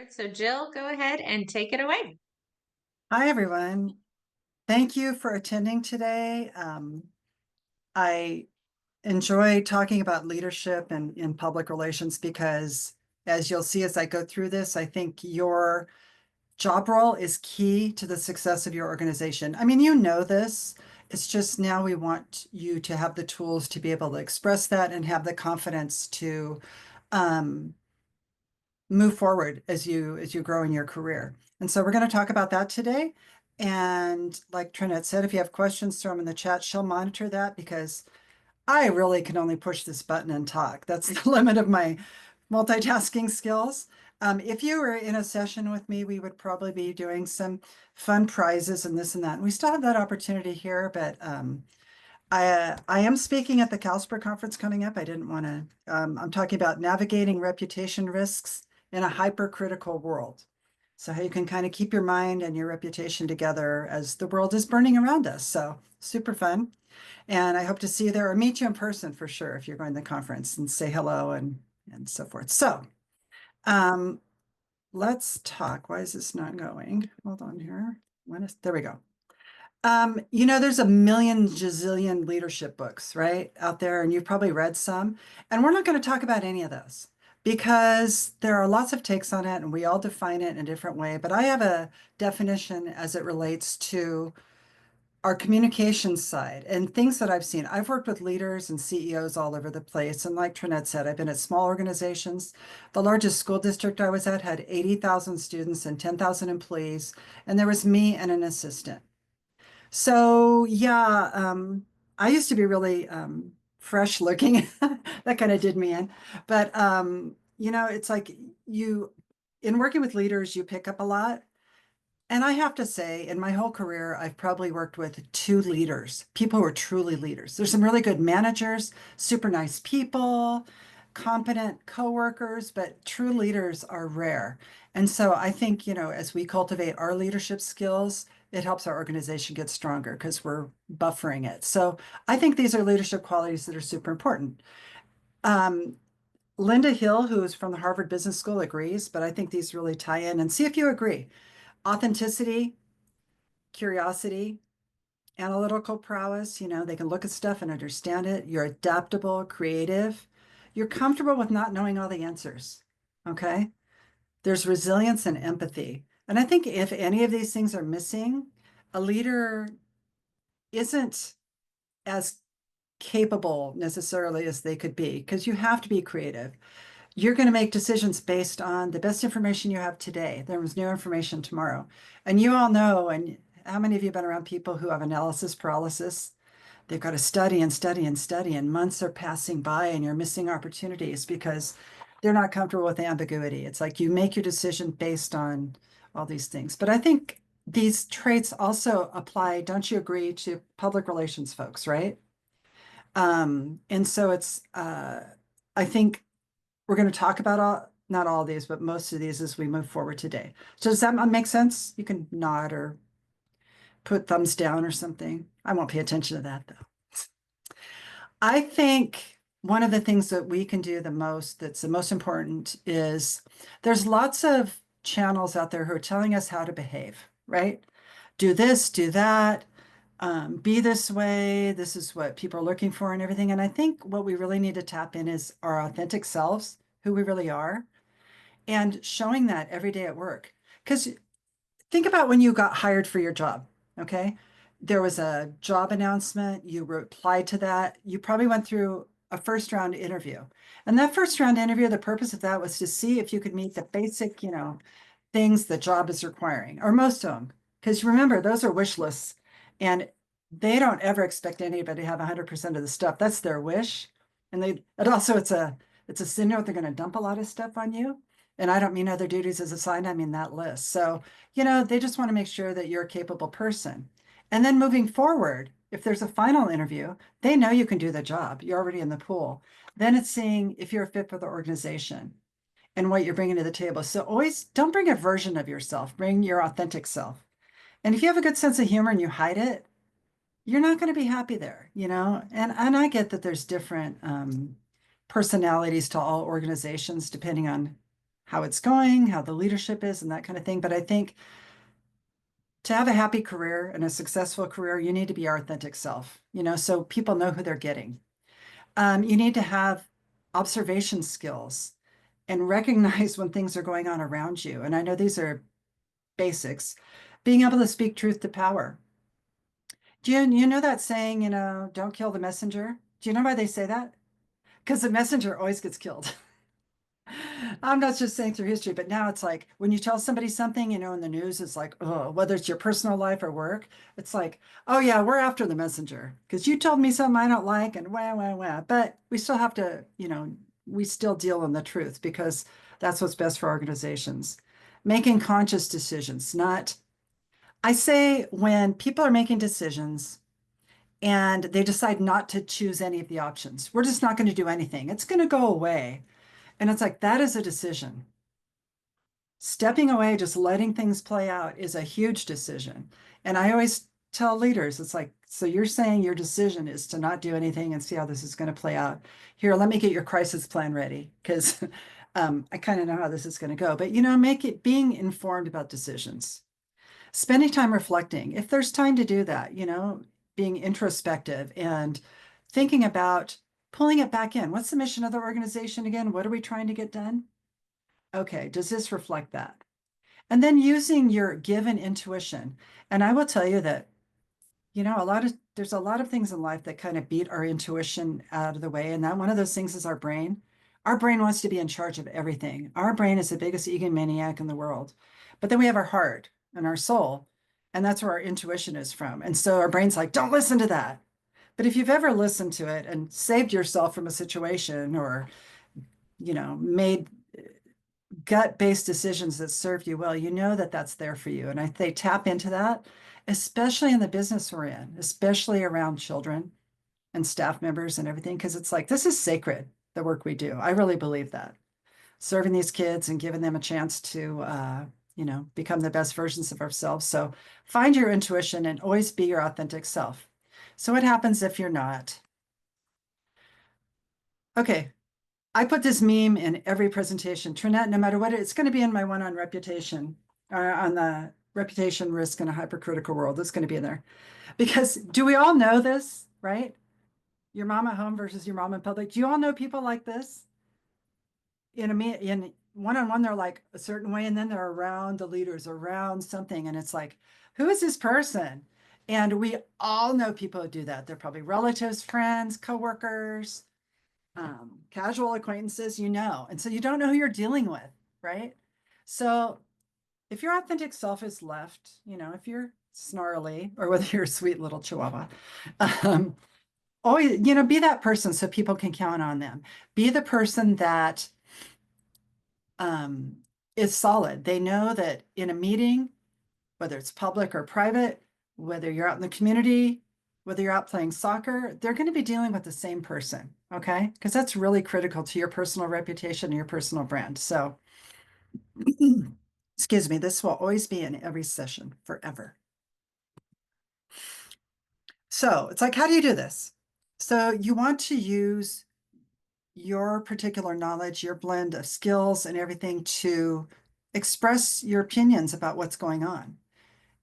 right, so Jill, go ahead and take it away. Hi, everyone. Thank you for attending today. I enjoy talking about leadership and in public relations because, as you'll see as I go through this, I think your job role is key to the success of your organization. I mean, you know this. It's just now we want you to have the tools to be able to express that and have the confidence to um, move forward as you grow in your career. And so we're going to talk about that today. And like Trinette said, if you have questions, throw them in the chat. She'll monitor that because I really can only push this button and talk. That's the limit of my multitasking skills. If you were in a session with me, we would probably be doing some fun prizes and this and that. And we still have that opportunity here, but I am speaking at the Calsper conference coming up. I didn't want to, I'm talking about navigating reputation risks in a hypercritical world. So how you can kind of keep your mind and your reputation together as the world is burning around us. So super fun. And I hope to see you there or meet you in person for sure if you're going to the conference and say hello and so forth. So um, let's talk. Why is this not going? Hold on here. There we go. There's a million gazillion leadership books, right, out there, and you've probably read some. And we're not going to talk about any of those because there are lots of takes on it and we all define it in a different way. But I have a definition as it relates to our communication side and things that I've seen. I've worked with leaders and CEOs all over the place. And like Trinette said, I've been at small organizations. The largest school district I was at had 80,000 students and 10,000 employees. And there was me and an assistant. So yeah, I used to be really fresh looking. That kind of did me in. But it's like in working with leaders, you pick up a lot. And I have to say, in my whole career, I've probably worked with two leaders, people who are truly leaders. There's some really good managers, super nice people, competent coworkers, but true leaders are rare. And so I think, as we cultivate our leadership skills, it helps our organization get stronger because we're buffering it. So I think these are leadership qualities that are super important. Um, Linda Hill, who is from the Harvard Business School, agrees, but I think these really tie in and see if you agree. Authenticity, curiosity, analytical prowess, they can look at stuff and understand it. You're adaptable, creative. You're comfortable with not knowing all the answers. Okay. There's resilience and empathy. And I think if any of these things are missing, a leader isn't as capable necessarily as they could be because you have to be creative. You're going to make decisions based on the best information you have today. There was new information tomorrow. And you all know, and how many of you have been around people who have analysis paralysis? They've got to study and study and study, and months are passing by, and you're missing opportunities because they're not comfortable with ambiguity. It's like you make your decision based on all these things. But I think these traits also apply, don't you agree, to public relations folks, right? And so I think we're going to talk about not all of these, but most of these as we move forward today. So does that make sense? You can nod or put thumbs down or something. I won't pay attention to that though. I think one of the things that we can do the most, that's the most important, is there's lots of channels out there who are telling us how to behave, right? Do this, do that, be this way. This is what people are looking for and everything. And I think what we really need to tap in is our authentic selves, who we really are, and showing that every day at work. Because think about when you got hired for your job, okay? There was a job announcement, you replied to that, you probably went through a first round interview. And that first round interview, the purpose of that was to see if you could meet the basic, things the job is requiring, or most of them. Because remember, those are wish lists, and they don't ever expect anybody to have 100% of the stuff. That's their wish. And it's a signal they're going to dump a lot of stuff on you. And I don't mean other duties as assigned, I mean that list. So, they just want to make sure that you're a capable person. And then moving forward, if there's a final interview, they know you can do the job. You're already in the pool. Then it's seeing if you're a fit for the organization and what you're bringing to the table. So always don't bring a version of yourself, bring your authentic self. And if you have a good sense of humor and you hide it, you're not going to be happy there. And I get that there's different personalities to all organizations depending on how it's going, how the leadership is, and that kind of thing. But I think to have a happy career and a successful career, you need to be your authentic self, so people know who they're getting. You need to have observation skills and recognize when things are going on around you. And I know these are basics. Being able to speak truth to power. Do you know that saying, don't kill the messenger? Do you know why they say that? Because the messenger always gets killed. I'm not just saying through history, but now it's like when you tell somebody something, in the news, it's like, oh, whether it's your personal life or work, it's like, oh yeah, we're after the messenger because you told me something I don't like and wah, wah, wah. But we still have to, we still deal in the truth because that's what's best for organizations. Making conscious decisions, not, I say when people are making decisions and they decide not to choose any of the options, we're just not going to do anything. It's going to go away. And it's like, that is a decision. Stepping away, just letting things play out is a huge decision. And I always tell leaders, it's like, so you're saying your decision is to not do anything and see how this is going to play out. Here, let me get your crisis plan ready because I kind of know how this is going to go. But, make it being informed about decisions, spending time reflecting. If there's time to do that, being introspective and thinking about pulling it back in. What's the mission of the organization again? What are we trying to get done? Okay, does this reflect that? And then using your given intuition. And I will tell you that, there's a lot of things in life that kind of beat our intuition out of the way. And that one of those things is our brain. Our brain wants to be in charge of everything. Our brain is the biggest egomaniac in the world. But then we have our heart and our soul, and that's where our intuition is from. And so our brain's like, don't listen to that. But if you've ever listened to it and saved yourself from a situation or, made gut-based decisions that served you well, you know that that's there for you. And they tap into that, especially in the business we're in, especially around children and staff members and everything, because it's like, this is sacred, the work we do. I really believe that. Serving these kids and giving them a chance to, become the best versions of ourselves. So find your intuition and always be your authentic self. So what happens if you're not? Okay, I put this meme in every presentation. Trinette, no matter what, it's going to be in my one on reputation, on the reputation risk in a hypercritical world. It's going to be in there. Because do we all know this, right? Your mom at home versus your mom in public. Do you all know people like this? In one-on-one, they're like a certain way, and then they're around the leaders, around something, and it's like, who is this person? And we all know people who do that. They're probably relatives, friends, coworkers, casual acquaintances, and so you don't know who you're dealing with, right? So if your authentic self is left, if you're snarly or whether you're a sweet little chihuahua, um, always, be that person so people can count on them. Be the person that um, is solid. They know that in a meeting, whether it's public or private, whether you're out in the community, whether you're out playing soccer, they're going to be dealing with the same person, okay? Because that's really critical to your personal reputation and your personal brand. So, excuse me, this will always be in every session forever. So it's like, how do you do this? So you want to use your particular knowledge, your blend of skills and everything to express your opinions about what's going on.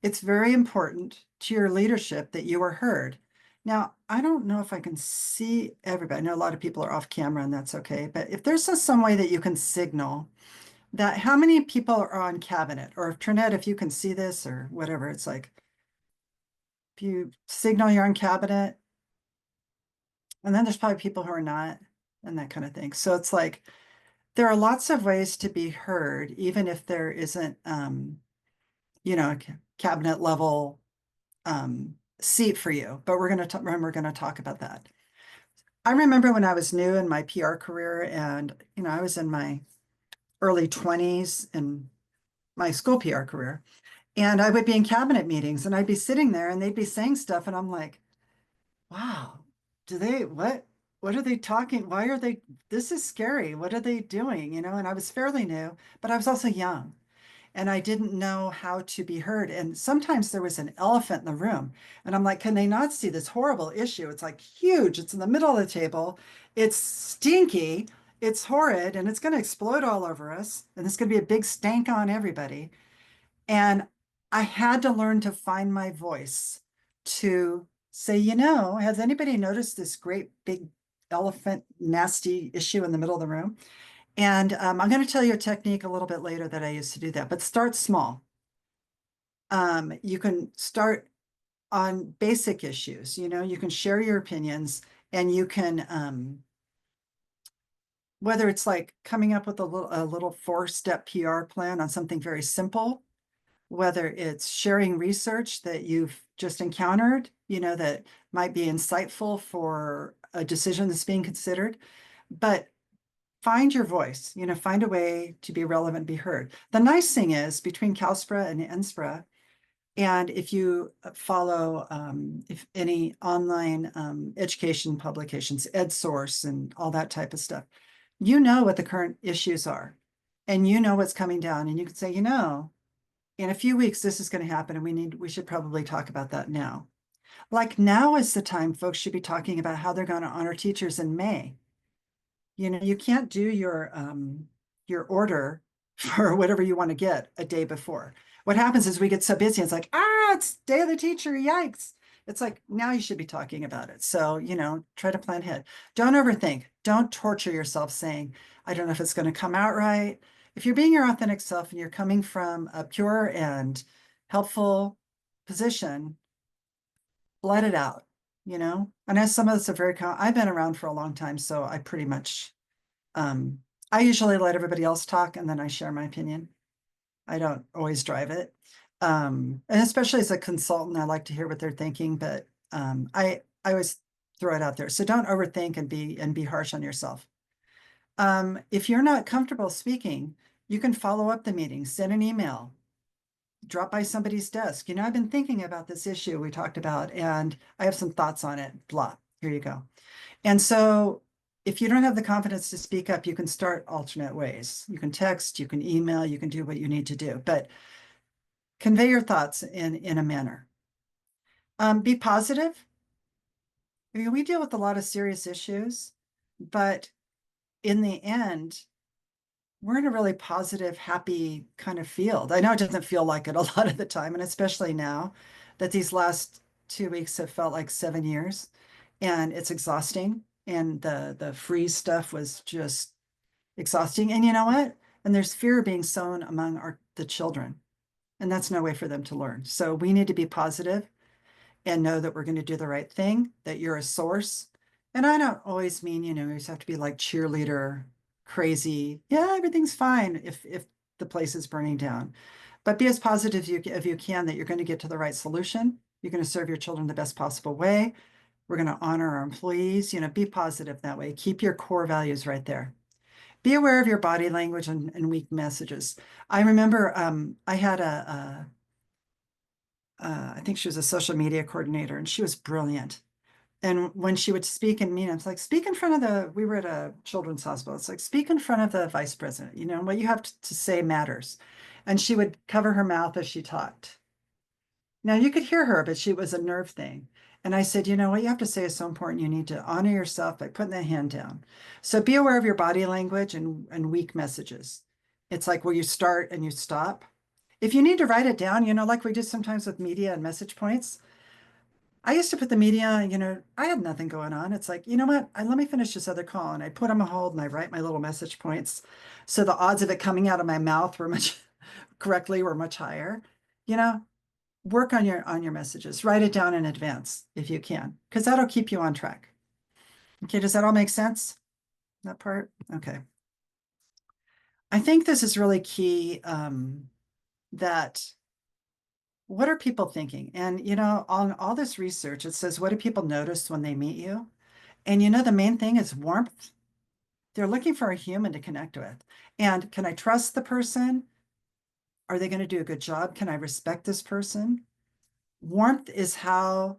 It's very important to your leadership that you are heard. Now, I don't know if I can see everybody. I know a lot of people are off camera and that's okay. But if there's some way that you can signal that how many people are on cabinet, or if Trinette, if you can see this or whatever, it's like, if you signal you're on cabinet, and then there's probably people who are not and that kind of thing. So it's like, there are lots of ways to be heard, even if there isn't, a cabinet level seat for you, but we're going to talk about that. I remember when I was new in my PR career and, I was in my early 20s in my school PR career, and I would be in cabinet meetings and I'd be sitting there and they'd be saying stuff. And I'm like, wow, what are they talking? Why are they, this is scary. What are they doing? And I was fairly new, but I was also young. And I didn't know how to be heard. And sometimes there was an elephant in the room. And I'm like, can they not see this horrible issue? It's like huge. It's in the middle of the table. It's stinky. It's horrid and it's going to explode all over us. And it's going to be a big stank on everybody. And I had to learn to find my voice to say, has anybody noticed this great big elephant nasty issue in the middle of the room? And I'm going to tell you a technique a little bit later that I used to do that, but start small. You can start on basic issues, you can share your opinions and you can, whether it's like coming up with a little 4-step PR plan on something very simple, whether it's sharing research that you've just encountered, that might be insightful for a decision that's being considered, but find your voice, find a way to be relevant, be heard. The nice thing is between CalSPRA and NSPRA, and if you follow if any online education publications, EdSource and all that type of stuff, what the current issues are and what's coming down. And you can say, in a few weeks, this is going to happen and we should probably talk about that now. Like now is the time folks should be talking about how they're going to honor teachers in May. You can't do your order for whatever you want to get a day before. What happens is we get so busy, it's like, it's Day of the Teacher, yikes. It's like, now you should be talking about it. So, try to plan ahead. Don't overthink. Don't torture yourself saying, I don't know if it's going to come out right. If you're being your authentic self and you're coming from a pure and helpful position, let it out, And as some of us are I've been around for a long time, so I pretty much, I usually let everybody else talk and then I share my opinion. I don't always drive it. And especially as a consultant, I like to hear what they're thinking, but I always throw it out there. So don't overthink and be harsh on yourself. If you're not comfortable speaking, you can follow up the meeting, send an email, drop by somebody's desk. I've been thinking about this issue we talked about, and I have some thoughts on it, blah, here you go. And so if you don't have the confidence to speak up, you can start alternate ways. You can text, you can email, you can do what you need to do, but convey your thoughts in a manner. Be positive. I mean, we deal with a lot of serious issues, but in the end, we're in a really positive, happy kind of field. I know it doesn't feel like it a lot of the time, and especially now that these last 2 weeks have felt like 7 years, and it's exhausting. And the freeze stuff was just exhausting. And you know what? And there's fear being sown among the children, and that's no way for them to learn. So we need to be positive and know that we're going to do the right thing, that you're a source. And I don't always mean, you just have to be like cheerleader, crazy. Yeah, everything's fine if the place is burning down. But be as positive as you can that you're going to get to the right solution. You're going to serve your children the best possible way. We're going to honor our employees, be positive that way. Keep your core values right there. Be aware of your body language and weak messages. I remember I had I think she was a social media coordinator, and she was brilliant. And when she would speak in meetings, it's like, speak in front of we were at a children's hospital. It's like, speak in front of the vice president, what you have to say matters. And she would cover her mouth as she talked. Now you could hear her, but it was a nerve thing. And I said, what you have to say is so important. You need to honor yourself by putting the hand down. So be aware of your body language and weak messages. It's like where you start and you stop. If you need to write it down, like we do sometimes with media and message points, I used to put the media, I had nothing going on. It's like, you know what? Let me finish this other call. And I put them on hold and I write my little message points. So the odds of it coming out of my mouth were much higher. Work on your messages. Write it down in advance if you can, because that'll keep you on track. Okay, does that all make sense? That part? Okay. I think this is really key, that what are people thinking? And, on all this research, it says, what do people notice when they meet you? And, the main thing is warmth. They're looking for a human to connect with. And can I trust the person? Are they going to do a good job? Can I respect this person? Warmth is how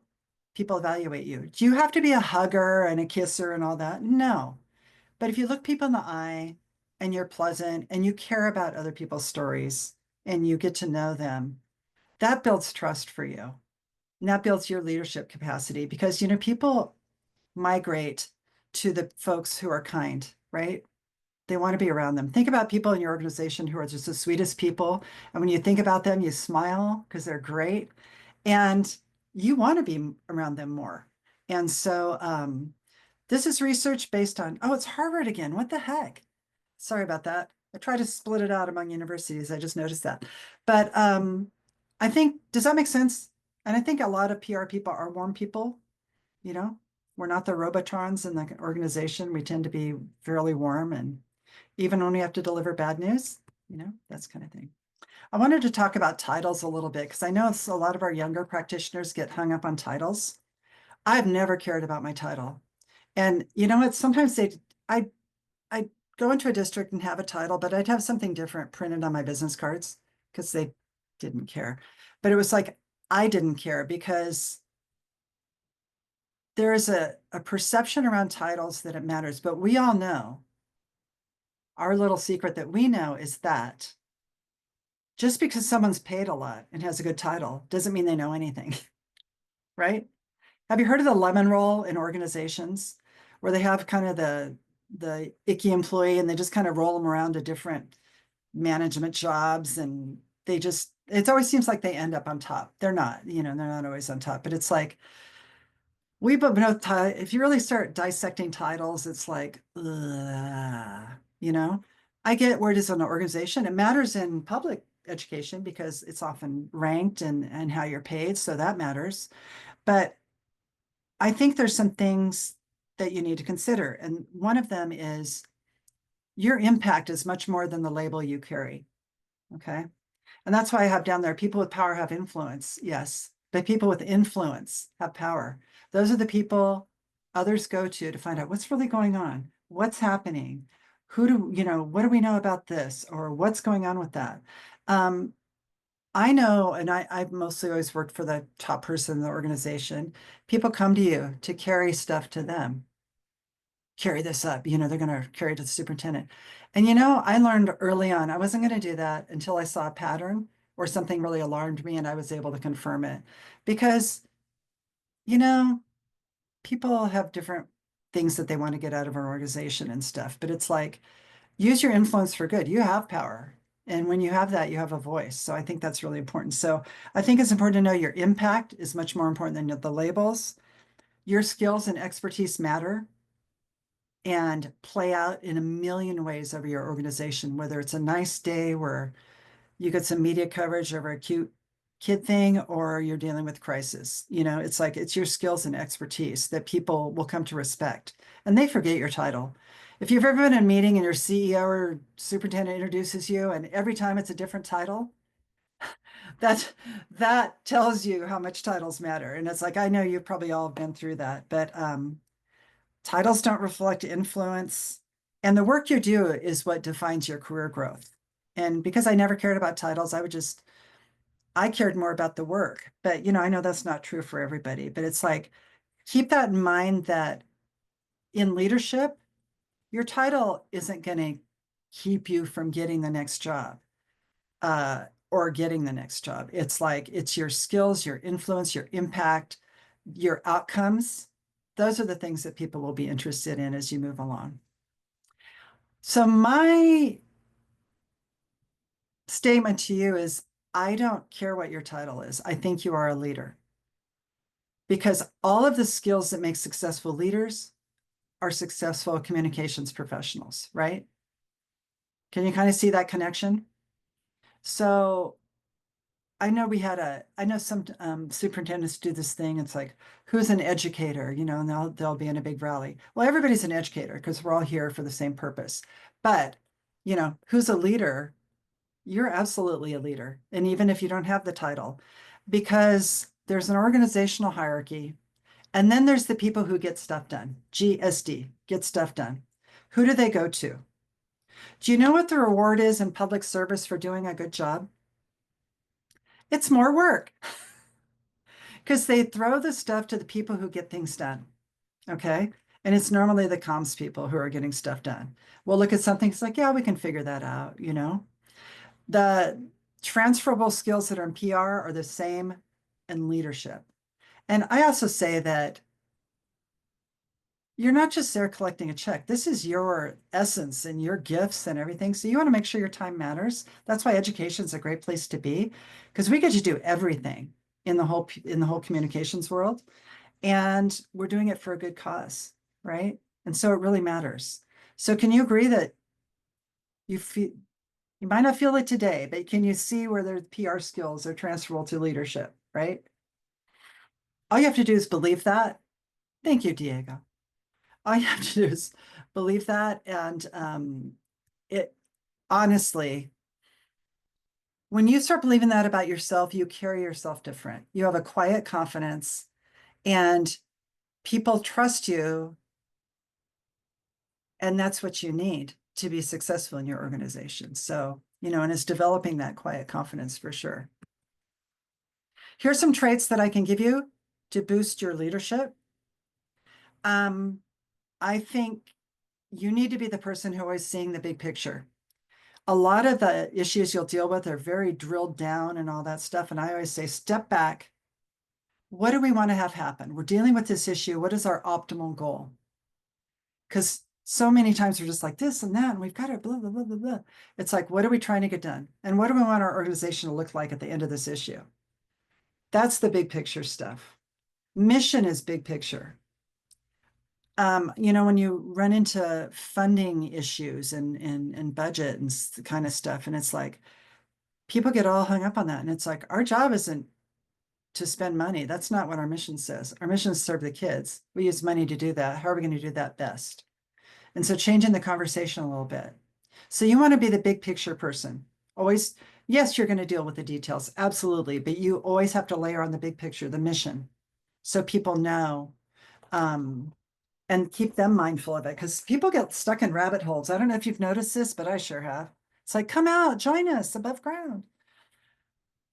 people evaluate you. Do you have to be a hugger and a kisser and all that? No. But if you look people in the eye and you're pleasant and you care about other people's stories and you get to know them, that builds trust for you. And that builds your leadership capacity because, people migrate to the folks who are kind, right? They want to be around them. Think about people in your organization who are just the sweetest people. And when you think about them, you smile because they're great. And you want to be around them more. And so this is research based on, oh, it's Harvard again. What the heck? Sorry about that. I try to split it out among universities. I just noticed that. But I think, does that make sense? And I think a lot of PR people are warm people, you know? We're not the Robotrons in the organization. We tend to be fairly warm, and even when we have to deliver bad news, that's kind of thing. I wanted to talk about titles a little bit because I know a lot of our younger practitioners get hung up on titles. I've never cared about my title. And you know what? Sometimes I go into a district and have a title, but I'd have something different printed on my business cards because they didn't care. But it was like, I didn't care because there is a perception around titles that it matters. But we all know, our little secret that we know is that just because someone's paid a lot and has a good title doesn't mean they know anything, right? Have you heard of the lemon roll in organizations where they have kind of the icky employee and they just kind of roll them around to different management jobs, and it always seems like they end up on top. They're not, they're not always on top, but it's like we both know if you really start dissecting titles, it's like, ugh, you know. I get where it is in an organization. It matters in public education because it's often ranked and how you're paid, so that matters. But I think there's some things that you need to consider, and one of them is your impact is much more than the label you carry. Okay. And that's why I have down there, people with power have influence. Yes. But people with influence have power. Those are the people others go to find out what's really going on, what's happening, what do we know about this, or what's going on with that. I know, and I've mostly always worked for the top person in the organization. People come to you to carry stuff to them, carry this up, they're going to carry it to the superintendent. And, I learned early on, I wasn't going to do that until I saw a pattern or something really alarmed me and I was able to confirm it. Because, you know, people have different things that they want to get out of an organization and stuff, but it's like, use your influence for good. You have power. And when you have that, you have a voice. So I think that's really important. So I think it's important to know your impact is much more important than the labels. Your skills and expertise matter and play out in a million ways over your organization, whether it's a nice day where you get some media coverage over a cute kid thing or you're dealing with crisis. It's like it's your skills and expertise that people will come to respect, and they forget your title. If you've ever been in a meeting and your CEO or superintendent introduces you and every time it's a different title, that that tells you how much titles matter. And it's like, I know you've probably all been through that, but titles don't reflect influence. And the work you do is what defines your career growth. And because I never cared about titles, I cared more about the work. But, I know that's not true for everybody, but it's like, keep that in mind that in leadership, your title isn't going to keep you from getting the next job or getting the next job. It's like, it's your skills, your influence, your impact, your outcomes. Those are the things that people will be interested in as you move along. So my statement to you is, I don't care what your title is. I think you are a leader because all of the skills that make successful leaders are successful communications professionals, right? Can you kind of see that connection? So I know some superintendents do this thing. It's like, who's an educator, and they'll be in a big rally. Well, everybody's an educator because we're all here for the same purpose. But, who's a leader? You're absolutely a leader. And even if you don't have the title, because there's an organizational hierarchy, and then there's the people who get stuff done, GSD, get stuff done. Who do they go to? Do you know what the reward is in public service for doing a good job? It's more work because they throw the stuff to the people who get things done. Okay. And it's normally the comms people who are getting stuff done. We'll look at something, it's like, yeah, we can figure that out, The transferable skills that are in PR are the same in leadership. And I also say that you're not just there collecting a check. This is your essence and your gifts and everything. So you want to make sure your time matters. That's why education is a great place to be, because we get to do everything in the whole communications world, and we're doing it for a good cause, right? And so it really matters. So can you agree that you feel you might not feel it today, but can you see where their PR skills are transferable to leadership, right? All you have to do is believe that. Thank you, Diego. All you have to do is believe that. And it honestly, when you start believing that about yourself, you carry yourself different. You have a quiet confidence, and people trust you. And that's what you need to be successful in your organization. So, and it's developing that quiet confidence for sure. Here's some traits that I can give you to boost your leadership. I think you need to be the person who always seeing the big picture. A lot of the issues you'll deal with are very drilled down and all that stuff. And I always say, step back. What do we want to have happen? We're dealing with this issue. What is our optimal goal? Because so many times we're just like this and that, and we've got to blah, blah, blah, blah, blah. It's like, what are we trying to get done? And what do we want our organization to look like at the end of this issue? That's the big picture stuff. Mission is big picture. When you run into funding issues and budget and kind of stuff, and it's like people get all hung up on that. And it's like, our job isn't to spend money. That's not what our mission says. Our mission is to serve the kids. We use money to do that. How are we going to do that best? And so changing the conversation a little bit. So you want to be the big picture person. Always, yes, you're going to deal with the details. Absolutely. But you always have to layer on the big picture, the mission, so people know, and keep them mindful of it, because people get stuck in rabbit holes. I don't know if you've noticed this, but I sure have. It's like, come out, join us above ground.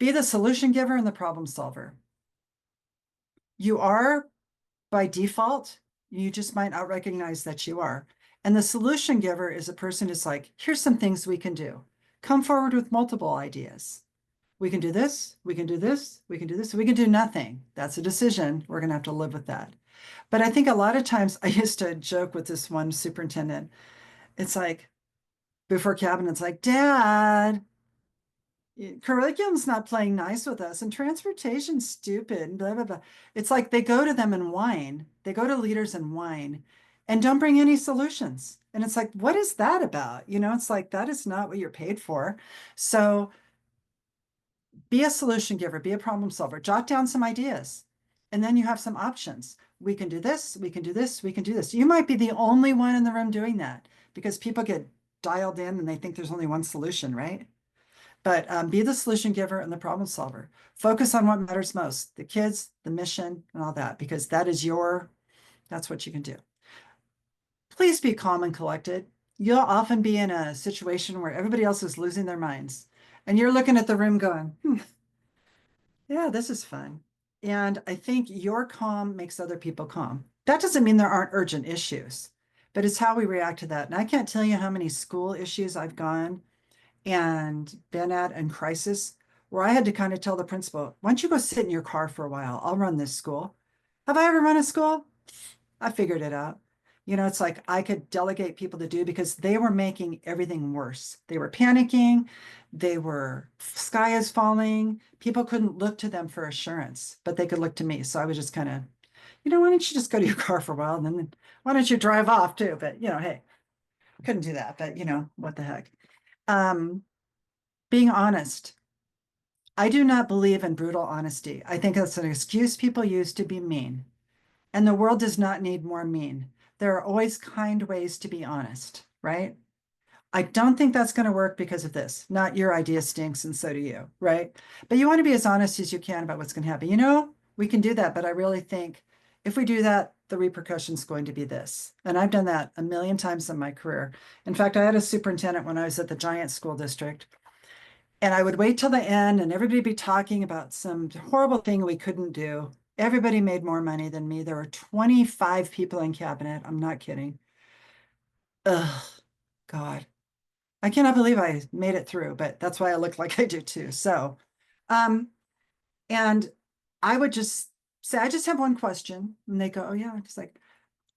Be the solution giver and the problem solver. You are by default, you just might not recognize that you are. And the solution giver is a person who's like, here's some things we can do. Come forward with multiple ideas. We can do this, we can do this, we can do this, we can do nothing. That's a decision. We're going to have to live with that. But I think a lot of times, I used to joke with this one superintendent. It's like, before cabinet, it's like, Dad, curriculum's not playing nice with us, and transportation's stupid, blah, blah, blah. It's like they go to them and whine. They go to leaders and whine and don't bring any solutions. And it's like, what is that about? It's like, that is not what you're paid for. So be a solution giver, be a problem solver, jot down some ideas, and then you have some options. We can do this, we can do this, we can do this. You might be the only one in the room doing that, because people get dialed in and they think there's only one solution, right? But be the solution giver and the problem solver. Focus on what matters most, the kids, the mission, and all that, because that's what you can do. Please be calm and collected. You'll often be in a situation where everybody else is losing their minds, and you're looking at the room going, yeah, this is fun. And I think your calm makes other people calm. That doesn't mean there aren't urgent issues, but it's how we react to that. And I can't tell you how many school issues I've gone and been at and crisis where I had to kind of tell the principal, why don't you go sit in your car for a while? I'll run this school. Have I ever run a school? I figured it out. It's like I could delegate people to do, because they were making everything worse. They were panicking. Sky is falling. People couldn't look to them for assurance, but they could look to me. So I was just kind of, why don't you just go to your car for a while, and then why don't you drive off too? But, hey, couldn't do that, but what the heck? Being honest. I do not believe in brutal honesty. I think that's an excuse people use to be mean. And the world does not need more mean. There are always kind ways to be honest, right? I don't think that's going to work because of this. Not your idea stinks and so do you, right? But you want to be as honest as you can about what's going to happen. We can do that, but I really think if we do that, the repercussion is going to be this. And I've done that a million times in my career. In fact, I had a superintendent when I was at the Giant School District, and I would wait till the end and everybody would be talking about some horrible thing we couldn't do. Everybody made more money than me. There were 25 people in cabinet. I'm not kidding. Ugh, God. I cannot believe I made it through, but that's why I look like I do too. So, um, and I would just say, I just have one question. And they go, oh yeah. It's like,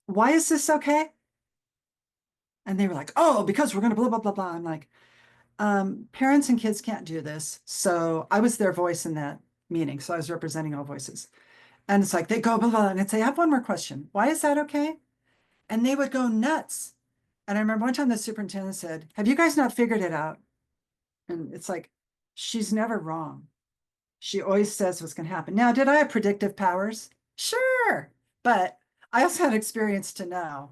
why is this okay? And they were like, oh, because we're going to blah, blah, blah, blah. I'm like, parents and kids can't do this. So I was their voice in that meeting. So I was representing all voices. And it's like, they go, blah, blah. And I'd say, I have one more question. Why is that okay? And they would go nuts. And I remember one time the superintendent said, have you guys not figured it out? And it's like, she's never wrong. She always says what's going to happen. Now, did I have predictive powers? Sure. But I also had experience to know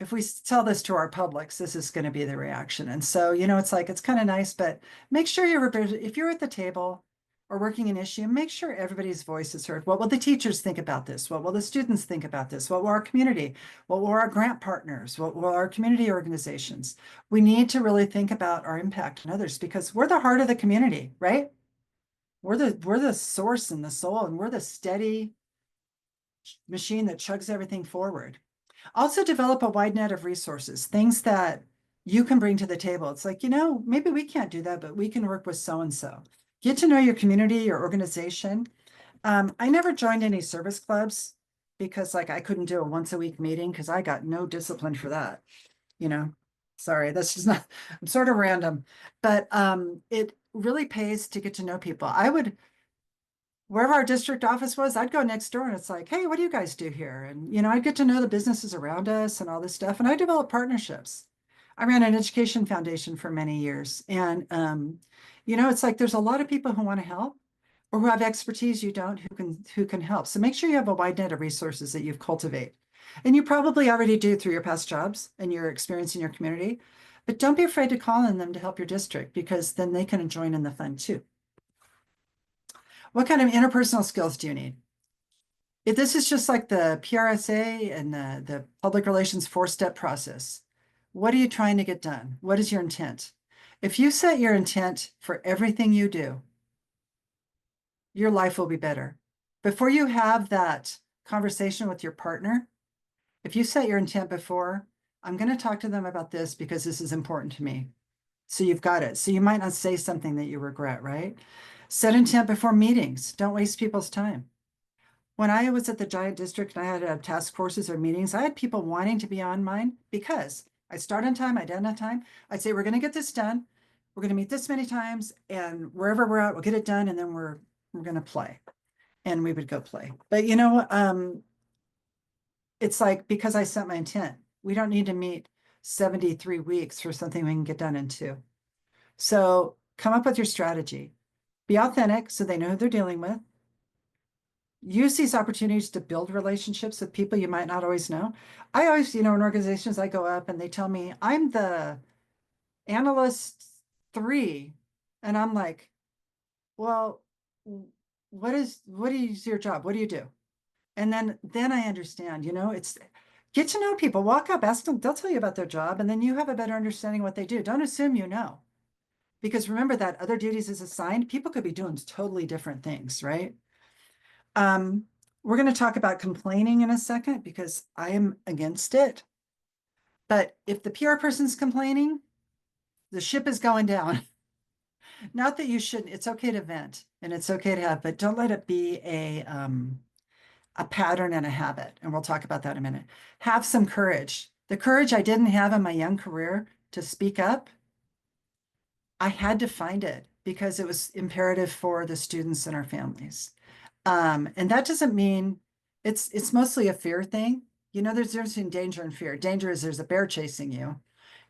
if we tell this to our publics, this is going to be the reaction. And so, it's like, it's kind of nice, but make sure if you're at the table or working an issue, make sure everybody's voice is heard. What will the teachers think about this? What will the students think about this? What will our community? What will our grant partners? What will our community organizations? We need to really think about our impact on others because we're the heart of the community, right? We're the source and the soul, and we're the steady machine that chugs everything forward. Also develop a wide net of resources, things that you can bring to the table. It's like, maybe we can't do that, but we can work with so-and-so. Get to know your community, your organization. I never joined any service clubs because like I couldn't do a once a week meeting because I got no discipline for that, you know. Sorry, that's just not, I'm sort of random, but it really pays to get to know people. I would wherever our district office was, I'd go next door and it's like, hey, what do you guys do here? And, I'd get to know the businesses around us and all this stuff. And I developed partnerships. I ran an education foundation for many years. And, it's like there's a lot of people who want to help or who have expertise you don't, who can help. So make sure you have a wide net of resources that you've cultivate. And you probably already do through your past jobs and your experience in your community. But don't be afraid to call on them to help your district because then they can join in the fun too. What kind of interpersonal skills do you need? If this is just like the PRSA and the public relations four-step process, what are you trying to get done? What is your intent? If you set your intent for everything you do, your life will be better. Before you have that conversation with your partner, if you set your intent before, I'm going to talk to them about this because this is important to me. So you've got it. So you might not say something that you regret, right? Set intent before meetings. Don't waste people's time. When I was at the Giant District and I had task forces or meetings, I had people wanting to be on mine because I start on time, I'd end on time. I'd say, we're going to get this done. We're going to meet this many times and wherever we're at, we'll get it done. And then we're going to play and we would go play. But it's like, because I set my intent, we don't need to meet 73 weeks for something we can get done in 2. So come up with your strategy, be authentic so they know who they're dealing with. Use these opportunities to build relationships with people you might not always know. I always, in organizations, I go up and they tell me, I'm the analyst 3. And I'm like, well, what is your job? What do you do? And then I understand, it's get to know people, walk up, ask them, they'll tell you about their job. And then you have a better understanding of what they do. Don't assume you know. Because remember that other duties is assigned, people could be doing totally different things, right? We're going to talk about complaining in a second because I am against it. But if the PR person's complaining, the ship is going down. Not that you shouldn't, it's okay to vent and it's okay to have, but don't let it be a pattern and a habit. And we'll talk about that in a minute. Have some courage. The courage I didn't have in my young career to speak up, I had to find it because it was imperative for the students and our families. And that doesn't mean it's mostly a fear thing. There's difference between danger and fear. Danger is there's a bear chasing you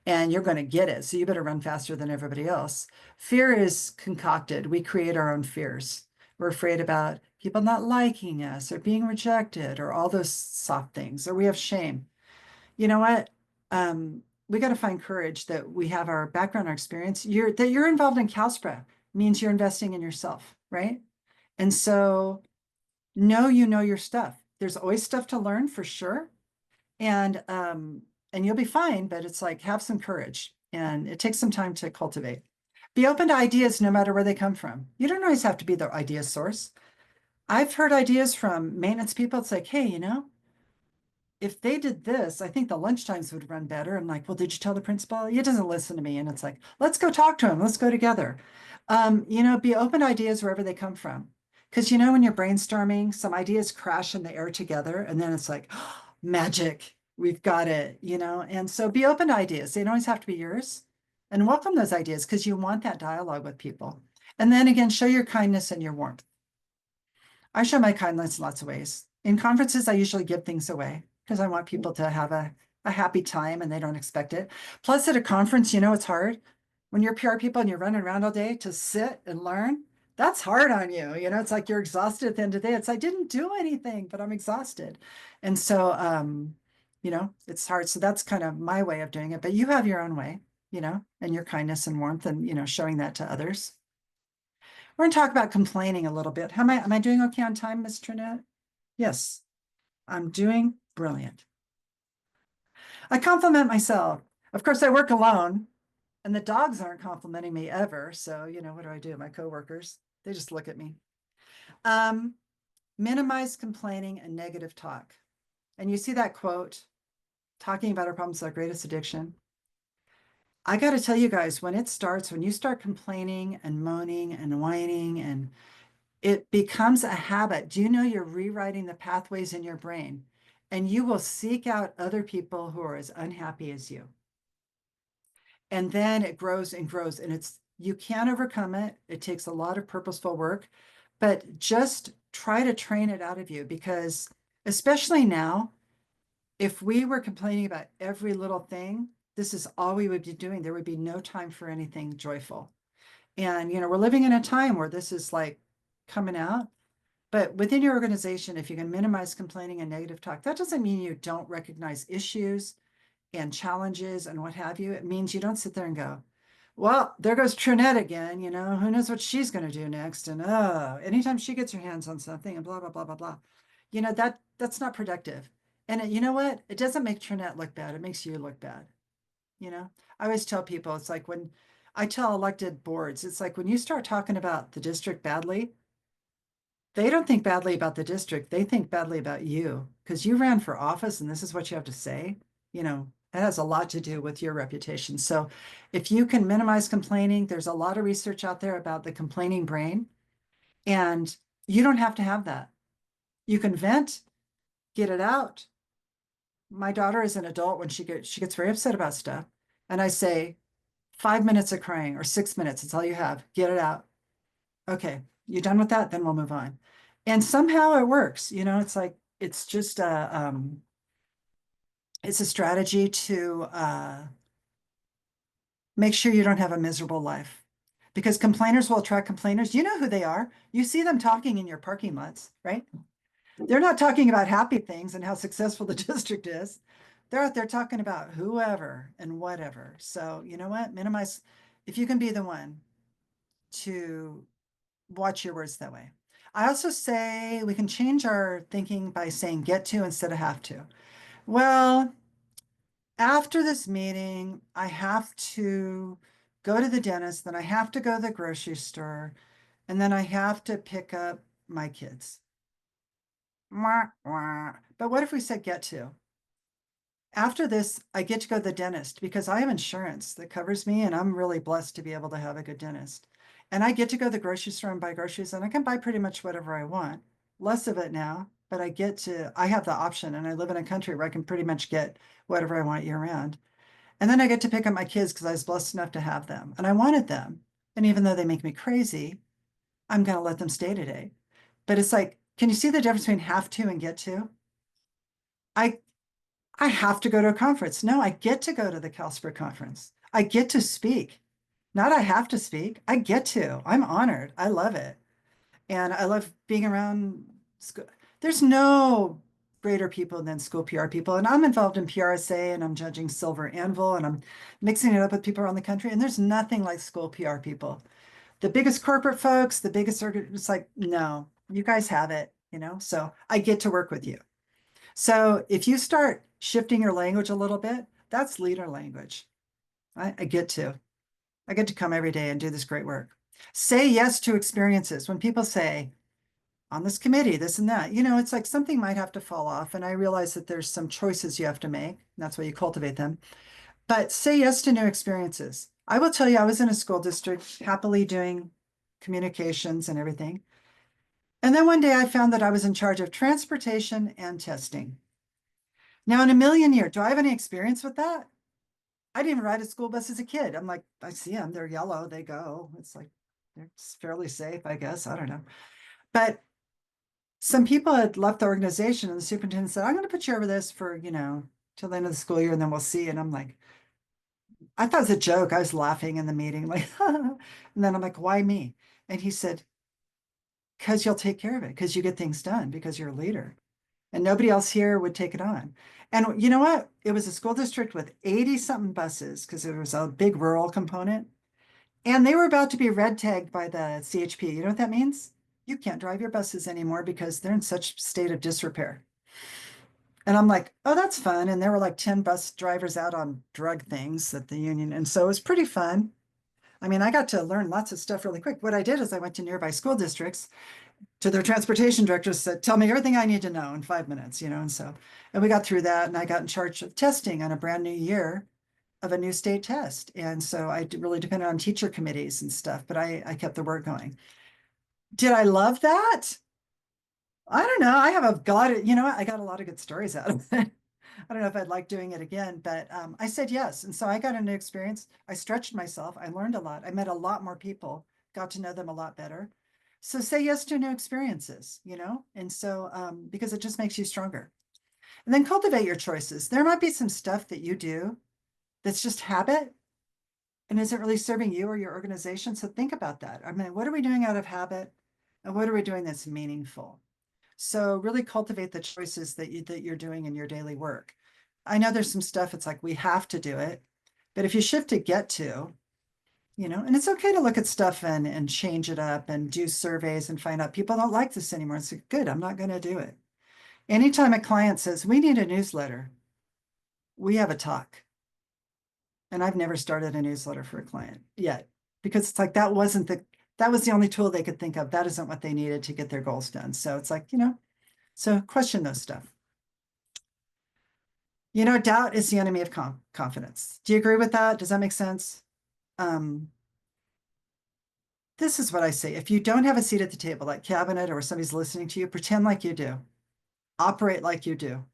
and you're going to get it. So you better run faster than everybody else. Fear is concocted. We create our own fears. We're afraid about people not liking us or being rejected or all those soft things, or we have shame. You know what? We got to find courage that we have our background, our experience. That you're involved in CalSPRA means you're investing in yourself, right? And so you know your stuff. There's always stuff to learn for sure. And you'll be fine, but it's like, have some courage and it takes some time to cultivate. Be open to ideas no matter where they come from. You don't always have to be the idea source. I've heard ideas from maintenance people. It's like, hey, if they did this, I think the lunchtimes would run better. I'm like, well, did you tell the principal? He doesn't listen to me. And it's like, let's go talk to him. Let's go together. Be open to ideas wherever they come from. Because, when you're brainstorming, some ideas crash in the air together. And then it's like, oh, magic. we've got it, and so be open to ideas. They don't always have to be yours, and welcome those ideas because you want that dialogue with people. And then again, show your kindness and your warmth. I show my kindness in lots of ways. In conferences, I usually give things away because I want people to have a happy time and they don't expect it. Plus, at a conference, it's hard when you're PR people and you're running around all day to sit and learn. That's hard on you. It's like you're exhausted at the end of the day. It's I didn't do anything, but I'm exhausted. And so, it's hard. So that's kind of my way of doing it. But you have your own way, and your kindness and warmth and, showing that to others. We're going to talk about complaining a little bit. Am I doing okay on time, Ms. Trinette? Yes, I'm doing brilliant. I compliment myself. Of course, I work alone and the dogs aren't complimenting me ever. So, what do? My coworkers, they just look at me. Minimize complaining and negative talk. And you see that quote, talking about our problems is our greatest addiction. I got to tell you guys, when you start complaining and moaning and whining and it becomes a habit. Do you know you're rewriting the pathways in your brain and you will seek out other people who are as unhappy as you? And then it grows and grows and you can't overcome it. It takes a lot of purposeful work, but just try to train it out of you because especially now, if we were complaining about every little thing, this is all we would be doing. There would be no time for anything joyful. And, we're living in a time where this is like coming out. But within your organization, if you can minimize complaining and negative talk, that doesn't mean you don't recognize issues and challenges and what have you. It means you don't sit there and go, well, there goes Trinette again, who knows what she's going to do next. And anytime she gets her hands on something and blah, blah, blah, blah, blah, that's not productive. And you know what? It doesn't make Trinette look bad. It makes you look bad. I always tell people, it's like when I tell elected boards, it's like when you start talking about the district badly, they don't think badly about the district. They think badly about you because you ran for office and this is what you have to say. It has a lot to do with your reputation. So if you can minimize complaining, there's a lot of research out there about the complaining brain, and you don't have to have that. You can vent, get it out. My daughter is an adult when she gets very upset about stuff. And I say, 5 minutes of crying or 6 minutes, it's all you have. Get it out. Okay, you done with that? Then we'll move on. And somehow it works. It's like it's just it's a strategy to make sure you don't have a miserable life. Because complainers will attract complainers. You know who they are. You see them talking in your parking lots, right? They're not talking about happy things and how successful the district is. They're out there talking about whoever and whatever. So you know what? Minimize, if you can be the one to watch your words that way. I also say we can change our thinking by saying get to instead of have to. Well, after this meeting, I have to go to the dentist, then I have to go to the grocery store, and then I have to pick up my kids. But what if we said get to? After this, I get to go to the dentist because I have insurance that covers me, and I'm really blessed to be able to have a good dentist. And I get to go to the grocery store and buy groceries, and I can buy pretty much whatever I want. Less of it now, but I have the option, and I live in a country where I can pretty much get whatever I want year round. And then I get to pick up my kids because I was blessed enough to have them, and I wanted them. And even though they make me crazy, I'm going to let them stay today. But it's like, can you see the difference between have to and get to? I I have to go to a conference. No, I get to go to the CalSPRA conference. I get to speak. Not I have to speak. I get to. I'm honored. I love it. And I love being around school. There's no greater people than school PR people. And I'm involved in PRSA and I'm judging Silver Anvil and I'm mixing it up with people around the country. And there's nothing like school PR people. The biggest corporate folks, the biggest, it's like, no, you guys have it, so I get to work with you. So if you start shifting your language a little bit, that's leader language. I get to. I get to come every day and do this great work. Say yes to experiences. When people say, on this committee, this and that, it's like something might have to fall off. And I realize that there's some choices you have to make. That's why you cultivate them. But say yes to new experiences. I will tell you, I was in a school district happily doing communications and everything. And then one day I found that I was in charge of transportation and testing. Now, in a million years, do I have any experience with that? I didn't even ride a school bus as a kid. I'm like, I see them, they're yellow, they go. It's like, they're fairly safe, I guess. I don't know. But some people had left the organization and the superintendent said, I'm going to put you over this for, till the end of the school year and then we'll see. And I'm like, I thought it was a joke. I was laughing in the meeting, like, and then I'm like, why me? And he said, because you'll take care of it, because you get things done, because you're a leader. And nobody else here would take it on. And you know what? It was a school district with 80 something buses because it was a big rural component. And they were about to be red tagged by the CHP. You know what that means? You can't drive your buses anymore because they're in such state of disrepair. And I'm like, oh, that's fun. And there were like 10 bus drivers out on drug things at the union. And so it was pretty fun. I mean, I got to learn lots of stuff really quick. What I did is I went to nearby school districts to their transportation directors, said, tell me everything I need to know in 5 minutes, and we got through that. And I got in charge of testing on a brand new year of a new state test. And so I really depended on teacher committees and stuff, but I kept the work going. Did I love that? I don't know. I have a lot of, I got a lot of good stories out of it. I don't know if I'd like doing it again, but I said yes. And so I got a new experience. I stretched myself. I learned a lot. I met a lot more people, got to know them a lot better. So say yes to new experiences, and so because it just makes you stronger. And then cultivate your choices. There might be some stuff that you do that's just habit and isn't really serving you or your organization. So think about that. I mean, what are we doing out of habit and what are we doing that's meaningful? So really cultivate the choices that you're doing in your daily work. I know there's some stuff it's like we have to do it, but if you shift to get to, and it's okay to look at stuff and change it up and do surveys and find out people don't like this anymore. It's like, good, I'm not going to do it. Anytime a client says, we need a newsletter, we have a talk. And I've never started a newsletter for a client yet because it's like that was the only tool they could think of. That isn't what they needed to get their goals done. So it's like, so question those stuff. Doubt is the enemy of confidence. Do you agree with that? Does that make sense? This is what I say. If you don't have a seat at the table, like cabinet or somebody's listening to you, pretend like you do. Operate like you do.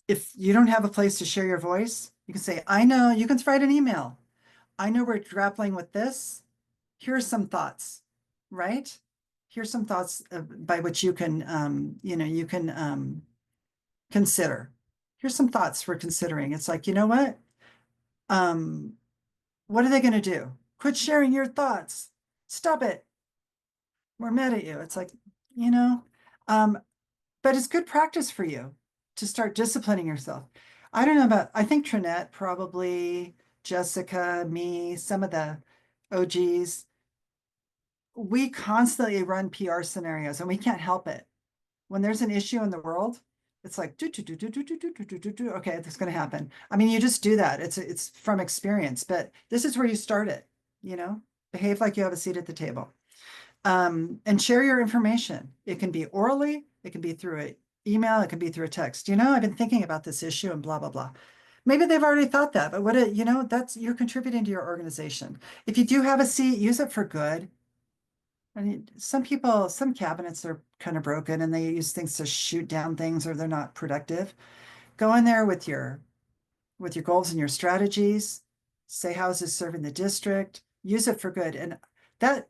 If you don't have a place to share your voice, you can say, I know, you can write an email. I know we're grappling with this. Here's some thoughts, right? Here's some thoughts by which you can, consider. Here's some thoughts for considering. It's like, you know what? What are they going to do? Quit sharing your thoughts. Stop it. We're mad at you. It's like, you know, um, but it's good practice for you to start disciplining yourself. I don't know about, I think Trinette probably, Jessica, me, some of the OGs, we constantly run PR scenarios and we can't help it. When there's an issue in the world, it's like, okay, that's going to happen. I mean, you just do that. It's from experience, but this is where you start it, behave like you have a seat at the table. And share your information. It can be orally, it can be through an email, it can be through a text. I've been thinking about this issue and blah, blah, blah. Maybe they've already thought that, but that's you're contributing to your organization. If you do have a seat, use it for good. I mean, some cabinets are kind of broken and they use things to shoot down things or they're not productive. Go in there with your goals and your strategies. Say, how is this serving the district? Use it for good. And that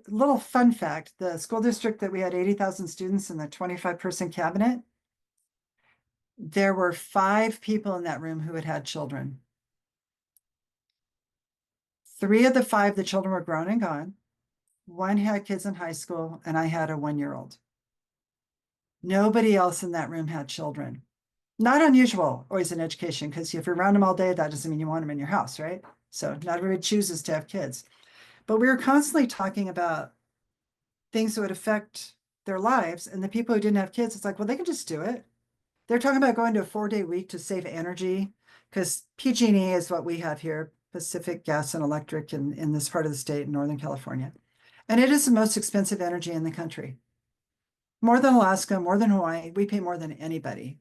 little fun fact, the school district that we had 80,000 students in the 25-person cabinet, there were 5 people in that room who had had children. 3 of the 5, the children were grown and gone. 1 had kids in high school, and I had a 1-year-old. Nobody else in that room had children. Not unusual, always in education, because if you're around them all day, that doesn't mean you want them in your house, right? So not everybody chooses to have kids. But we were constantly talking about things that would affect their lives. And the people who didn't have kids, it's like, well, they can just do it. They're talking about going to a 4-day week to save energy because PG&E is what we have here, Pacific Gas and Electric in this part of the state in Northern California. And it is the most expensive energy in the country. More than Alaska, more than Hawaii, we pay more than anybody.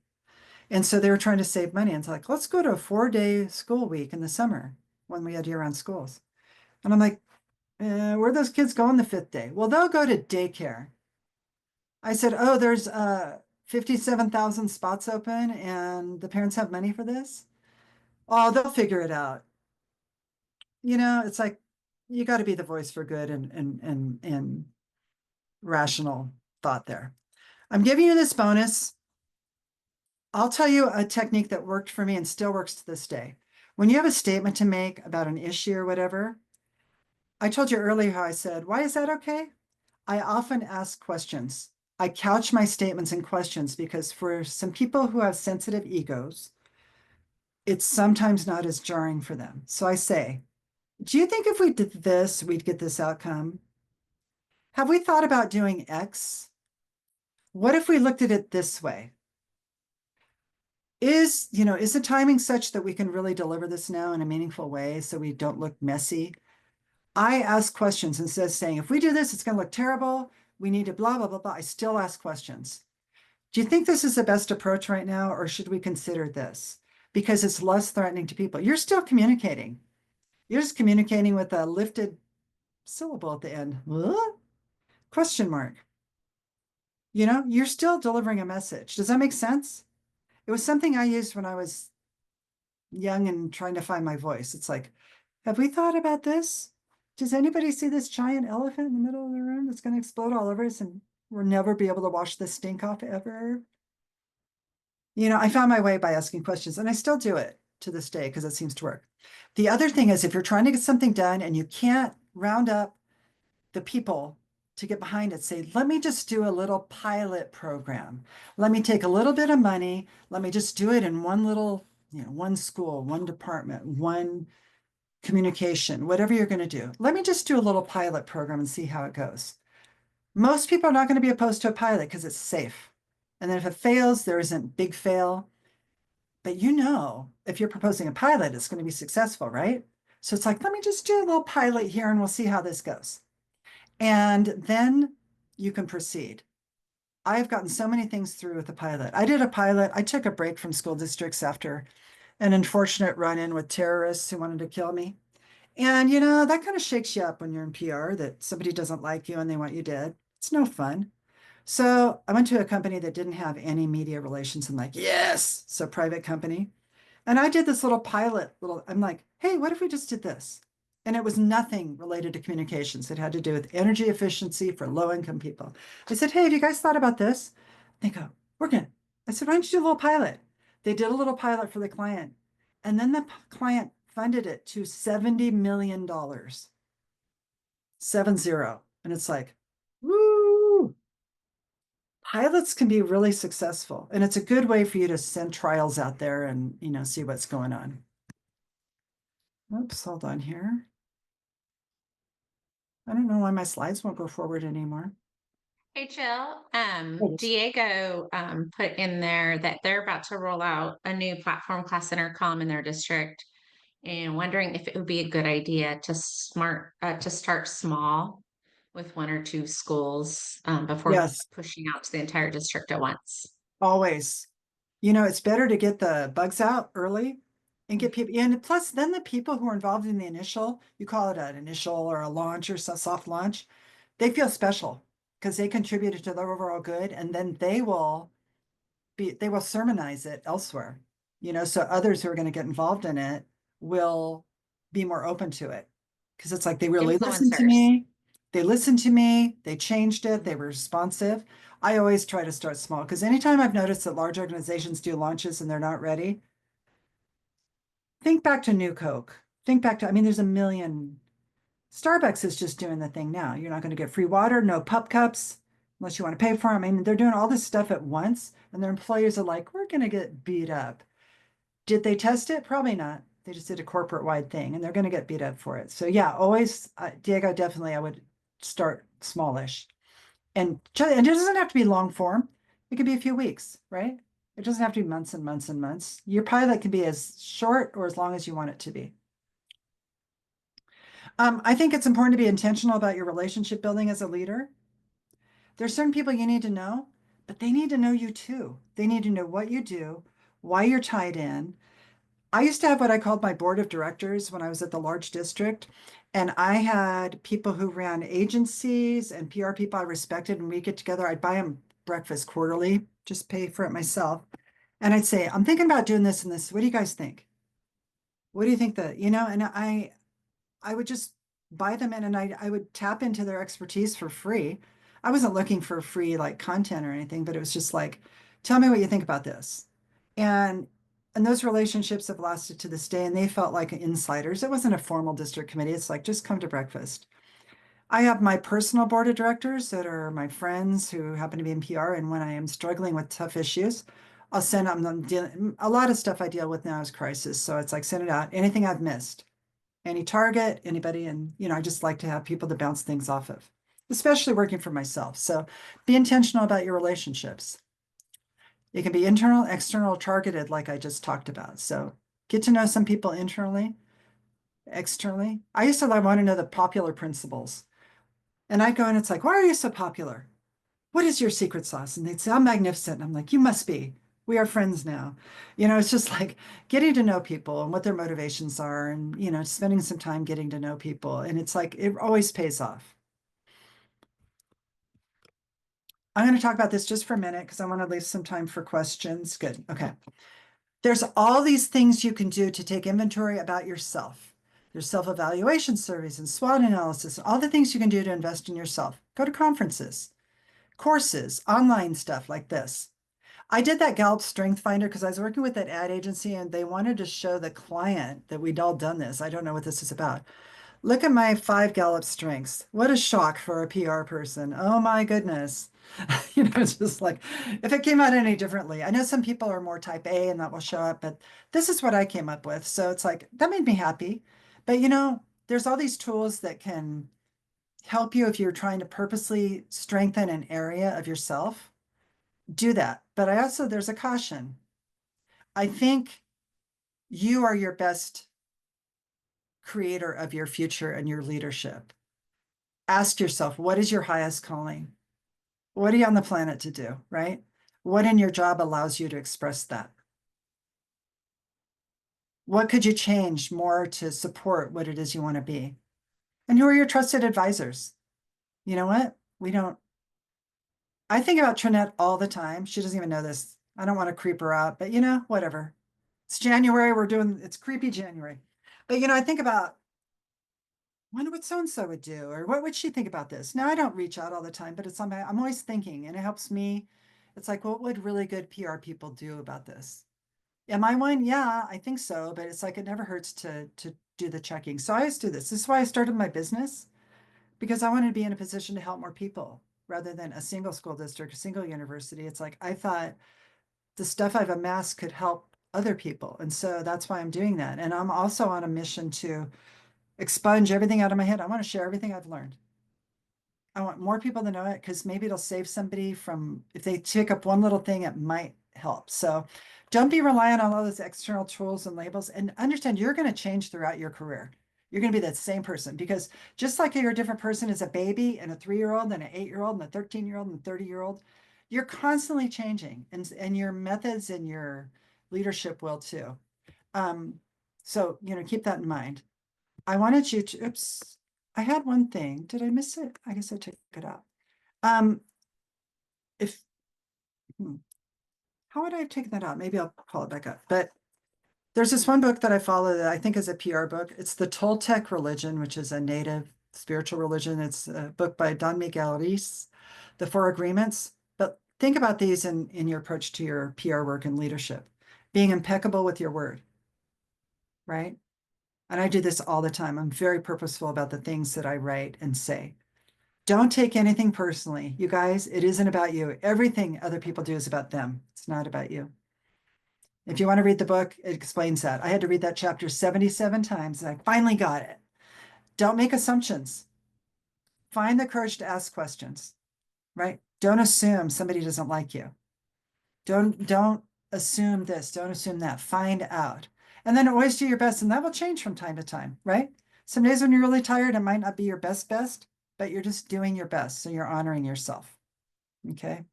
And so they were trying to save money. And it's like, let's go to a 4-day school week in the summer when we had year-round schools. And I'm like, where are those kids going the 5th day? Well, they'll go to daycare. I said, oh, there's 57,000 spots open and the parents have money for this. Oh, they'll figure it out. It's like you got to be the voice for good and rational thought there. I'm giving you this bonus. I'll tell you a technique that worked for me and still works to this day. When you have a statement to make about an issue or whatever, I told you earlier how I said, why is that okay? I often ask questions. I couch my statements in questions because for some people who have sensitive egos, it's sometimes not as jarring for them. So I say, do you think if we did this, we'd get this outcome? Have we thought about doing X? What if we looked at it this way? Is the timing such that we can really deliver this now in a meaningful way so we don't look messy? I ask questions instead of saying, if we do this, it's going to look terrible. We need to blah, blah, blah, blah. I still ask questions. Do you think this is the best approach right now, or should we consider this? Because it's less threatening to people. You're still communicating. You're just communicating with a lifted syllable at the end. What? Question mark. You're still delivering a message. Does that make sense? It was something I used when I was young and trying to find my voice. It's like, have we thought about this? Does anybody see this giant elephant in the middle of the room that's going to explode all over us and we'll never be able to wash the stink off ever? I found my way by asking questions and I still do it to this day because it seems to work. The other thing is if you're trying to get something done and you can't round up the people to get behind it, say, let me just do a little pilot program. Let me take a little bit of money. Let me just do it in one little, one school, one department, one communication, whatever you're going to do. Let me just do a little pilot program and see how it goes. Most people are not going to be opposed to a pilot because it's safe. And then if it fails, there isn't big fail. But if you're proposing a pilot, it's going to be successful, right? So it's like, let me just do a little pilot here and we'll see how this goes. And then you can proceed. I've gotten so many things through with the pilot. I did a pilot. I took a break from school districts after an unfortunate run-in with terrorists who wanted to kill me. And that kind of shakes you up when you're in PR that somebody doesn't like you and they want you dead. It's no fun. So I went to a company that didn't have any media relations and like, yes, so private company. And I did this I'm like, hey, what if we just did this? And it was nothing related to communications. It had to do with energy efficiency for low income people. I said, hey, have you guys thought about this? They go, we're good. I said, why don't you do a little pilot? They did a little pilot for the client. And then the client funded it to $70 million. 70. And it's like, woo! Pilots can be really successful. And it's a good way for you to send trials out there and, see what's going on. Oops, hold on here. I don't know why my slides won't go forward anymore. Hey, Jill. Oops. Diego put in there that they're about to roll out a new platform class intercom in their district, and wondering if it would be a good idea to start small with one or two schools before Yes, pushing out to the entire district at once. always. It's better to get the bugs out early and get people in. Plus, then the people who are involved in the initial, you call it an initial or a launch or soft launch, they feel special because they contributed to the overall good. And then they will sermonize it elsewhere, so others who are going to get involved in it will be more open to it because it's like they really listened to Influencers. me. They listened to me. They changed it. They were responsive. I always try to start small because anytime I've noticed that large organizations do launches and they're not ready, think back to New Coke. There's a million. Starbucks is just doing the thing now. You're not going to get free water, no pup cups, unless you want to pay for them. They're doing all this stuff at once, and their employees are like, we're going to get beat up. Did they test it? Probably not. They just did a corporate wide thing, and they're going to get beat up for it. So yeah, always, Diego, definitely, I would start smallish, and it doesn't have to be long form. It could be a few weeks, right? It doesn't have to be months and months and months. Your pilot can be as short or as long as you want it to be. I think it's important to be intentional about your relationship building as a leader. There's certain people you need to know, but they need to know you too. They need to know what you do, why you're tied in. I used to have what I called my board of directors when I was at the large district. And I had people who ran agencies and PR people I respected, and we get together. I'd buy them breakfast quarterly, just pay for it myself. And I'd say, I'm thinking about doing this and this. What do you guys think? What do you think that, and I would just buy them in and I would tap into their expertise for free. I wasn't looking for free like content or anything, but it was just like, tell me what you think about this. And and those relationships have lasted to this day and they felt like insiders. It wasn't a formal district committee. It's like, just come to breakfast. I have my personal board of directors that are my friends who happen to be in PR. And when I am struggling with tough issues, I'll send them a lot of stuff I deal with now is crisis. So it's like, send it out. Anything I've missed, any target, anybody. And, I just like to have people to bounce things off of, especially working for myself. So be intentional about your relationships. It can be internal, external, targeted, like I just talked about. So get to know some people internally, externally. I used to want to know the popular principles. And I'd go and it's like, why are you so popular? What is your secret sauce? And they'd say, I'm magnificent. And I'm like, you must be. We are friends now. It's just like getting to know people and what their motivations are and, spending some time getting to know people. And it's like, it always pays off. I'm going to talk about this just for a minute because I want to leave some time for questions. Good. Okay. There's all these things you can do to take inventory about yourself. There's self-evaluation surveys and SWOT analysis, all the things you can do to invest in yourself. Go to conferences, courses, online stuff like this. I did that Gallup Strength Finder because I was working with that ad agency and they wanted to show the client that we'd all done this. I don't know what this is about. Look at my 5 Gallup strengths. What a shock for a PR person. Oh my goodness. It's just like, if it came out any differently, I know some people are more type A and that will show up, but this is what I came up with. So it's like, that made me happy. But there's all these tools that can help you if you're trying to purposely strengthen an area of yourself. Do that. But there's a caution. I think you are your best creator of your future and your leadership. Ask yourself, what is your highest calling? What are you on the planet to do, right? What in your job allows you to express that? What could you change more to support what it is you want to be? And who are your trusted advisors? You know what? I think about Trinette all the time. She doesn't even know this. I don't want to creep her out, but whatever. It's January. It's creepy January. But I think about, wonder what so-and-so would do, or what would she think about this? Now, I don't reach out all the time, but I'm always thinking and it helps me. It's like, what would really good PR people do about this? Am I one? Yeah, I think so. But it's like, it never hurts to do the checking. So I always do this. This is why I started my business, because I wanted to be in a position to help more people rather than a single school district, a single university. It's like, I thought the stuff I've amassed could help other people. And so that's why I'm doing that. And I'm also on a mission to expunge everything out of my head. I want to share everything I've learned. I want more people to know it because maybe it'll save somebody from, if they pick up one little thing, it might help. So don't be reliant on all those external tools and labels, and understand you're going to change throughout your career. You're going to be that same person, because just like you're a different person as a baby and a 3-year-old and an 8-year-old and a 13-year-old and a 30-year-old, you're constantly changing, and your methods and your leadership will too. So, keep that in mind. I wanted you to, oops, I had one thing. Did I miss it? I guess I took it out. If, how would I have taken that out? Maybe I'll call it back up. But there's this one book that I follow that I think is a PR book. It's The Toltec Religion, which is a native spiritual religion. It's a book by Don Miguel Ruiz, The Four Agreements. But think about these in your approach to your PR work and leadership. Being impeccable with your word, right? And I do this all the time. I'm very purposeful about the things that I write and say. Don't take anything personally. You guys, it isn't about you. Everything other people do is about them. It's not about you. If you want to read the book, it explains that. I had to read that chapter 77 times and I finally got it. Don't make assumptions. Find the courage to ask questions, right? Don't assume somebody doesn't like you. Don't assume this. Don't assume that. Find out. And then always do your best. And that will change from time to time, right? Some days when you're really tired, it might not be your best, but you're just doing your best. So you're honoring yourself. Okay.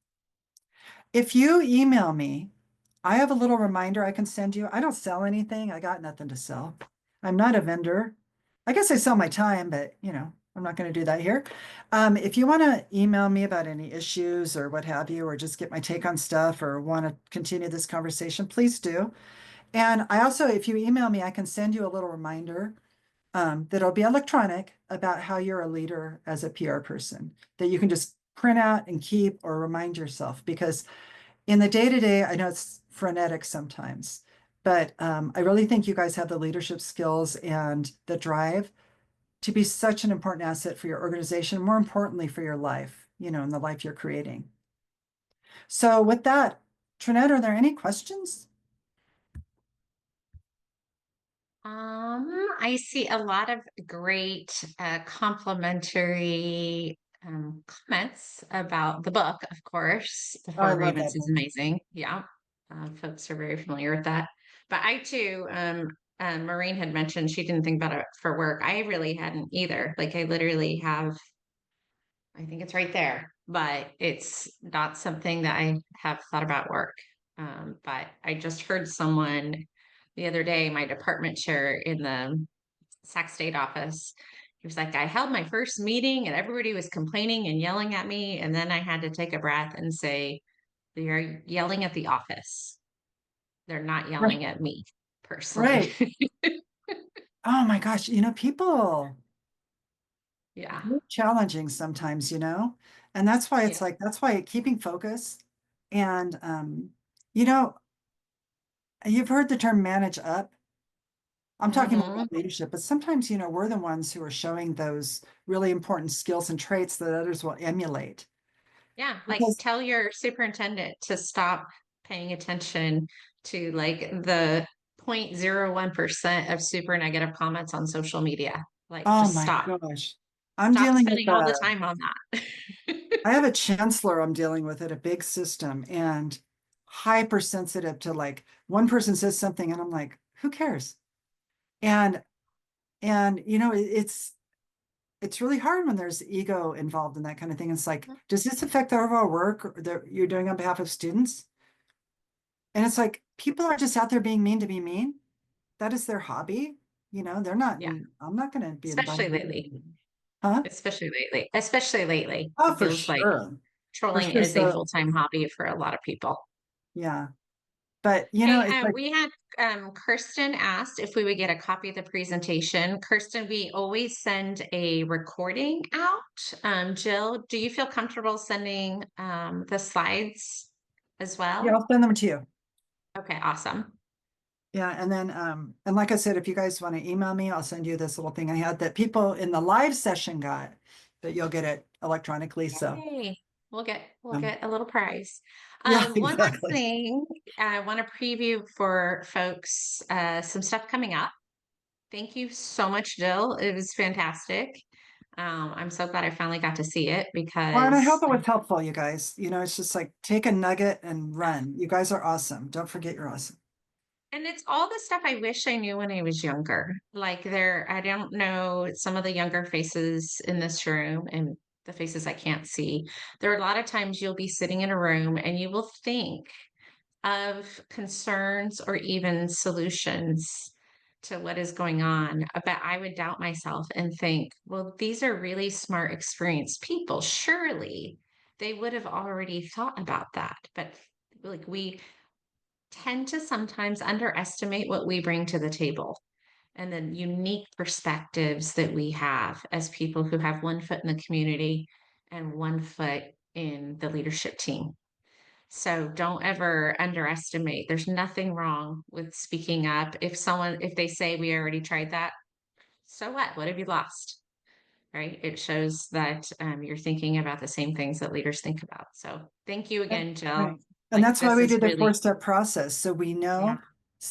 If you email me, I have a little reminder I can send you. I don't sell anything. I got nothing to sell. I'm not a vendor. I guess I sell my time, but I'm not going to do that here. If you want to email me about any issues or what have you, or just get my take on stuff or want to continue this conversation, please do. And I also, if you email me, I can send you a little reminder that'll be electronic about how you're a leader as a PR person that you can just print out and keep or remind yourself. Because in the day to day, I know it's frenetic sometimes, but I really think you guys have the leadership skills and the drive to be such an important asset for your organization, more importantly for your life, and the life you're creating. So with that, Trinette, are there any questions? I see a lot of great complimentary comments about the book, of course. The Oh, I Four love Agreements that is book. amazing. Yeah, folks are very familiar with that. But I too, Maureen had mentioned she didn't think about it for work. I really hadn't either. Like I literally have, I think it's right there, but it's not something that I have thought about work. But I just heard someone the other day, my department chair in the Sac State office. He was like, I held my first meeting and everybody was complaining and yelling at me. And then I had to take a breath and say, they're yelling at the office. They're not Right. yelling at me personally. Right. Oh my gosh, people Yeah. are challenging sometimes, and that's why Yeah. it's like, that's why keeping focus and, you know, you've heard the term manage up. I'm talking more Hmm. about leadership, but sometimes, we're the ones who are showing those really important skills and traits that others will emulate. Yeah. Like Because, tell your superintendent to stop paying attention to like the 0.01% of super negative comments on social media. Like oh just my stop. gosh, I'm Stop dealing with spending all the time on that. I have a chancellor I'm dealing with at a big system and hypersensitive to like one person says something and I'm like, who cares? And it's really hard when there's ego involved in that kind of thing. It's like, does this affect the overall work that you're doing on behalf of students? And it's like people are just out there being mean to be mean. That is their hobby. They're not Yeah. I'm not gonna be Especially invited. lately. Huh? Especially lately. Especially lately. Oh, It for feels like sure. For trolling sure. is a So full-time hobby for a lot of people. yeah. But Hey, it's like, we had Kirsten asked if we would get a copy of the presentation. Kirsten, we always send a recording out. Jill, do you feel comfortable sending the slides as yeah, well? I'll send them to you. Okay, awesome. Yeah, and then and like I said, if you guys want to email me, I'll send you this little thing I had that people in the live session got, that you'll get it electronically. So Yay. We'll um, get a little prize. yeah, One last exactly. thing, I want to preview for folks some stuff coming up. Thank you so much, Jill. It was fantastic. I'm so glad I finally got to see it Well, and I because, hope it was helpful, you guys. It's just like take a nugget and run. You guys are awesome. Don't forget you're awesome. and it's all the stuff I wish I knew when I was younger. Like I don't know some of the younger faces in this room and the faces I can't see. There are a lot of times you'll be sitting in a room and you will think of concerns or even solutions to what is going on. But I would doubt myself and think, well, these are really smart, experienced people. Surely they would have already thought about that. But like we tend to sometimes underestimate what we bring to the table and the unique perspectives that we have as people who have one foot in the community and one foot in the leadership team. So don't ever underestimate. There's nothing wrong with speaking up. If they say we already tried that, so what? What have you lost? Right? It shows that you're thinking about the same things that leaders think about. So thank you again, Jill. Right. And Like that's why this we is did the really, four-step process. So we yeah. know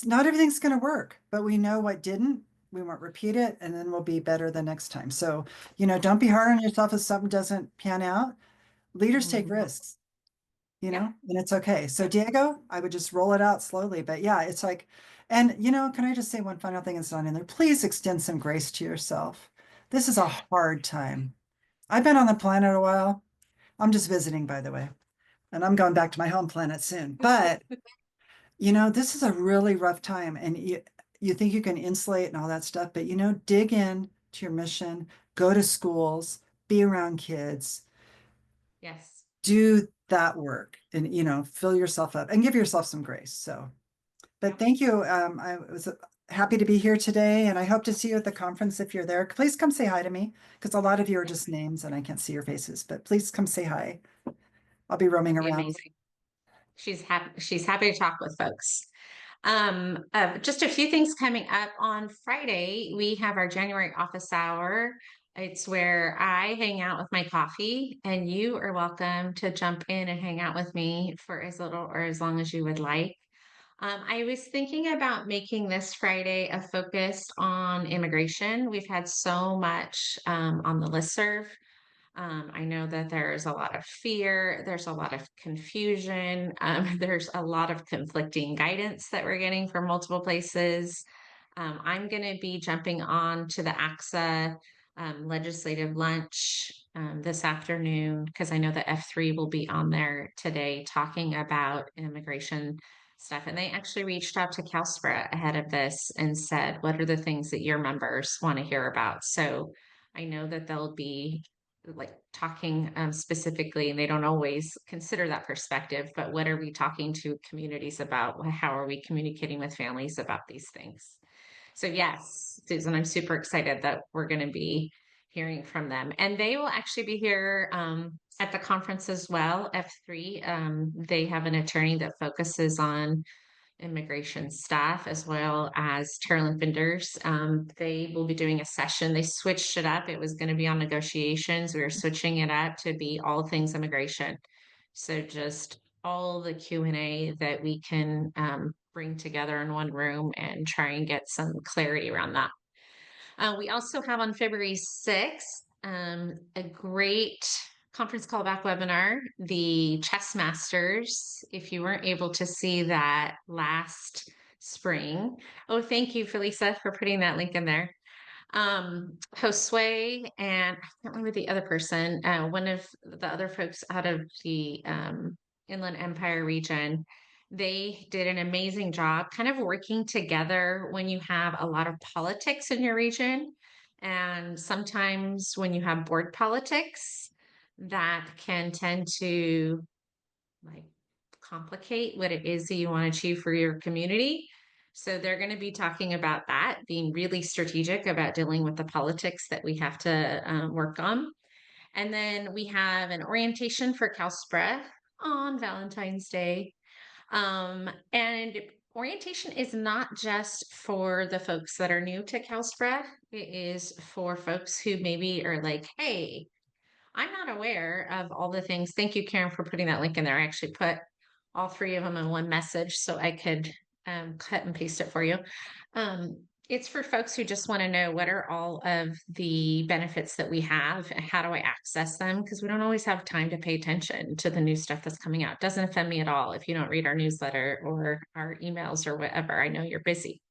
not everything's going to work, but we know what didn't. We won't repeat it, and then we'll be better the next time. So, don't be hard on yourself if something doesn't pan out. Leaders take Mhm. risks, Yeah. and it's okay. So, Yeah. Diego, I would just roll it out slowly. But yeah, it's like, and can I just say one final thing that's not in there? Please extend some grace to yourself. This is a hard time. I've been on the planet a while. I'm just visiting, by the way, and I'm going back to my home planet soon. But this is a really rough time, and you think you can insulate and all that stuff, but dig in to your mission, go to schools, be around kids, Yes. do that work and, fill yourself up and give yourself some grace. So, but Yep. thank you. I was happy to be here today and I hope to see you at the conference if you're there. Please come say hi to me because a lot of you are just names and I can't see your faces, but please come say hi. I'll be roaming That'd be around. amazing. She's happy to talk with folks. Just a few things coming up on Friday. We have our January office hour. It's where I hang out with my coffee, and you are welcome to jump in and hang out with me for as little or as long as you would like. I was thinking about making this Friday a focus on immigration. We've had so much on the listserv. I know that there's a lot of fear, there's a lot of confusion, there's a lot of conflicting guidance that we're getting from multiple places. I'm going to be jumping on to the AXA legislative lunch this afternoon because I know that F3 will be on there today talking about immigration stuff. And they actually reached out to CalSPRA ahead of this and said, what are the things that your members want to hear about? So I know that they'll be like talking specifically, and they don't always consider that perspective, but what are we talking to communities about? How are we communicating with families about these things? So yes, Susan, I'm super excited that we're going to be hearing from them. And they will actually be here at the conference as well, F3. They have an attorney that focuses on immigration staff as well as Carolyn Finders. They will be doing a session. They switched it up. It was going to be on negotiations. We are switching it up to be all things immigration. So just all the Q&A that we can bring together in one room and try and get some clarity around that. We also have on February 6th a great conference callback webinar, the Chess Masters. If you weren't able to see that last spring, oh, thank you, Felisa, for putting that link in there. Josue and I can't remember the other person, one of the other folks out of the Inland Empire region, they did an amazing job kind of working together when you have a lot of politics in your region. And sometimes when you have board politics, that can tend to like complicate what it is that you want to achieve for your community. So they're going to be talking about that, being really strategic about dealing with the politics that we have to work on. And then we have an orientation for CalSPRA on Valentine's Day. And orientation is not just for the folks that are new to CalSPRA. It is for folks who maybe are like, hey, I'm not aware of all the things. Thank you, Karen, for putting that link in there. I actually put all three of them in one message so I could cut and paste it for you. It's for folks who just want to know what are all of the benefits that we have and how do I access them? Because we don't always have time to pay attention to the new stuff that's coming out. It doesn't offend me at all if you don't read our newsletter or our emails or whatever. I know you're busy.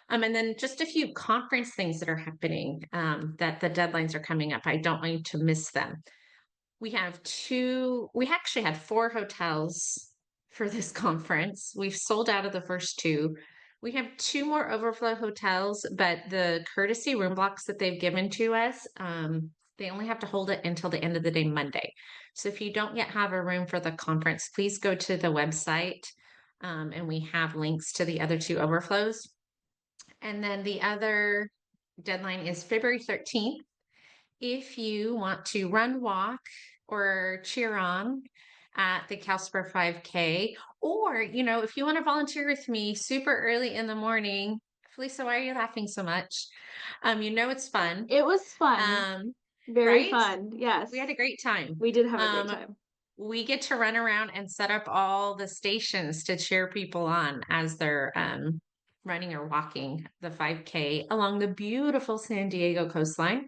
And then just a few conference things that are happening that the deadlines are coming up. I don't want you to miss them. We actually had 4 hotels for this conference. We've sold out of the first 2. We have 2 more overflow hotels, but the courtesy room blocks that they've given to us, they only have to hold it until the end of the day, Monday. So if you don't yet have a room for the conference, please go to the website and we have links to the other 2 overflows. And then the other deadline is February 13th. If you want to run, walk, or cheer on at the CalSPRA 5K, or, if you want to volunteer with me super early in the morning, Felisa, why are you laughing so much? It's fun. It was fun. Very Right? fun. Yes. We had a great time. We did have a great time. We get to run around and set up all the stations to cheer people on as they're running or walking the 5K along the beautiful San Diego coastline.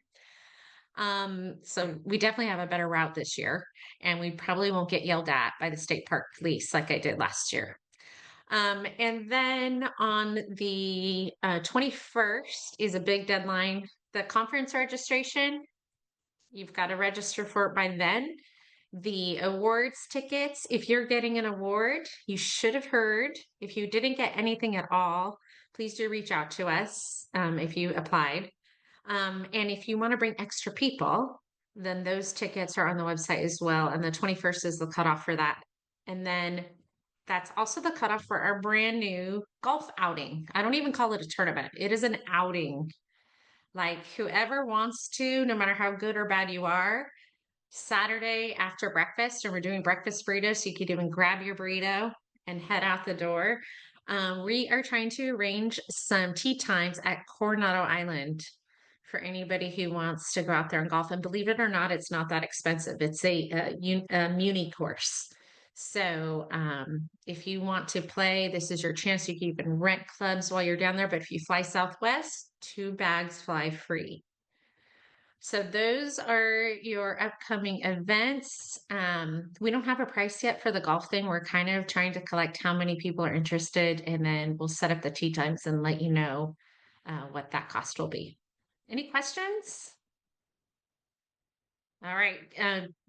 So we definitely have a better route this year, and we probably won't get yelled at by the state park police like I did last year. And then on the 21st is a big deadline, the conference registration. You've got to register for it by then. The awards tickets, if you're getting an award, you should have heard. If you didn't get anything at all, please do reach out to us if you applied. And if you want to bring extra people, then those tickets are on the website as well. And the 21st is the cutoff for that. And then that's also the cutoff for our brand new golf outing. I don't even call it a tournament. It is an outing. Like whoever wants to, no matter how good or bad you are, Saturday after breakfast, and we're doing breakfast burritos, so you could even grab your burrito and head out the door. We are trying to arrange some tea times at Coronado Island for anybody who wants to go out there and golf. And believe it or not, it's not that expensive. It's a muni course. So if you want to play, this is your chance. You can even rent clubs while you're down there. But if you fly Southwest, 2 bags fly free. So those are your upcoming events. We don't have a price yet for the golf thing. We're kind of trying to collect how many people are interested, and then we'll set up the tee times and let you know what that cost will be. Any questions? All right.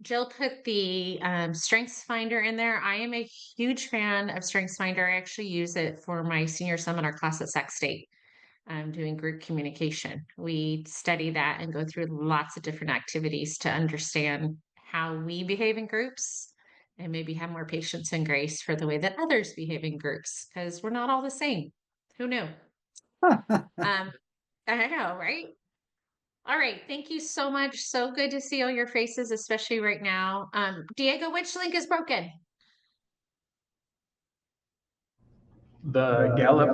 Jill put the Strengths Finder in there. I am a huge fan of Strengths Finder. I actually use it for my senior seminar class at Sac State. Doing group communication. We study that and go through lots of different activities to understand how we behave in groups and maybe have more patience and grace for the way that others behave in groups because we're not all the same. Who knew? I know, right? All right. Thank you so much. So good to see all your faces, especially right now. Diego, which link is broken? The Gallup.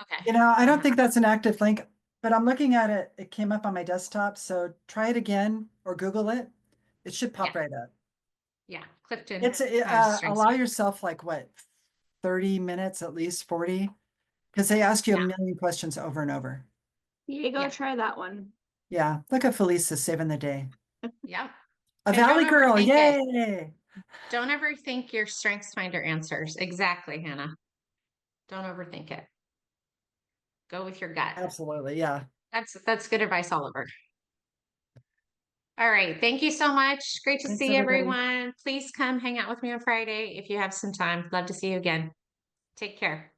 Okay. I don't think that's an active link, but I'm looking at it. It came up on my desktop. So try it again or Google it. It should pop right up. Yeah. Clifton. It's Strengths allow Finder. yourself like what, 30 minutes, at least 40, because they ask you a million questions over and over. Diego, Yeah. try that one. Yeah. Look at Felisa saving the day. Yeah. A And Valley don't girl. overthink it. Yay. Don't ever think your Strengths Finder answers. Exactly, Hannah. Don't overthink it. Go with your gut. Absolutely. Yeah. That's good advice, Oliver. All right. Thank you so much. Great to Thanks, see everybody. everyone. Please come hang out with me on Friday if you have some time. Love to see you again. Take care.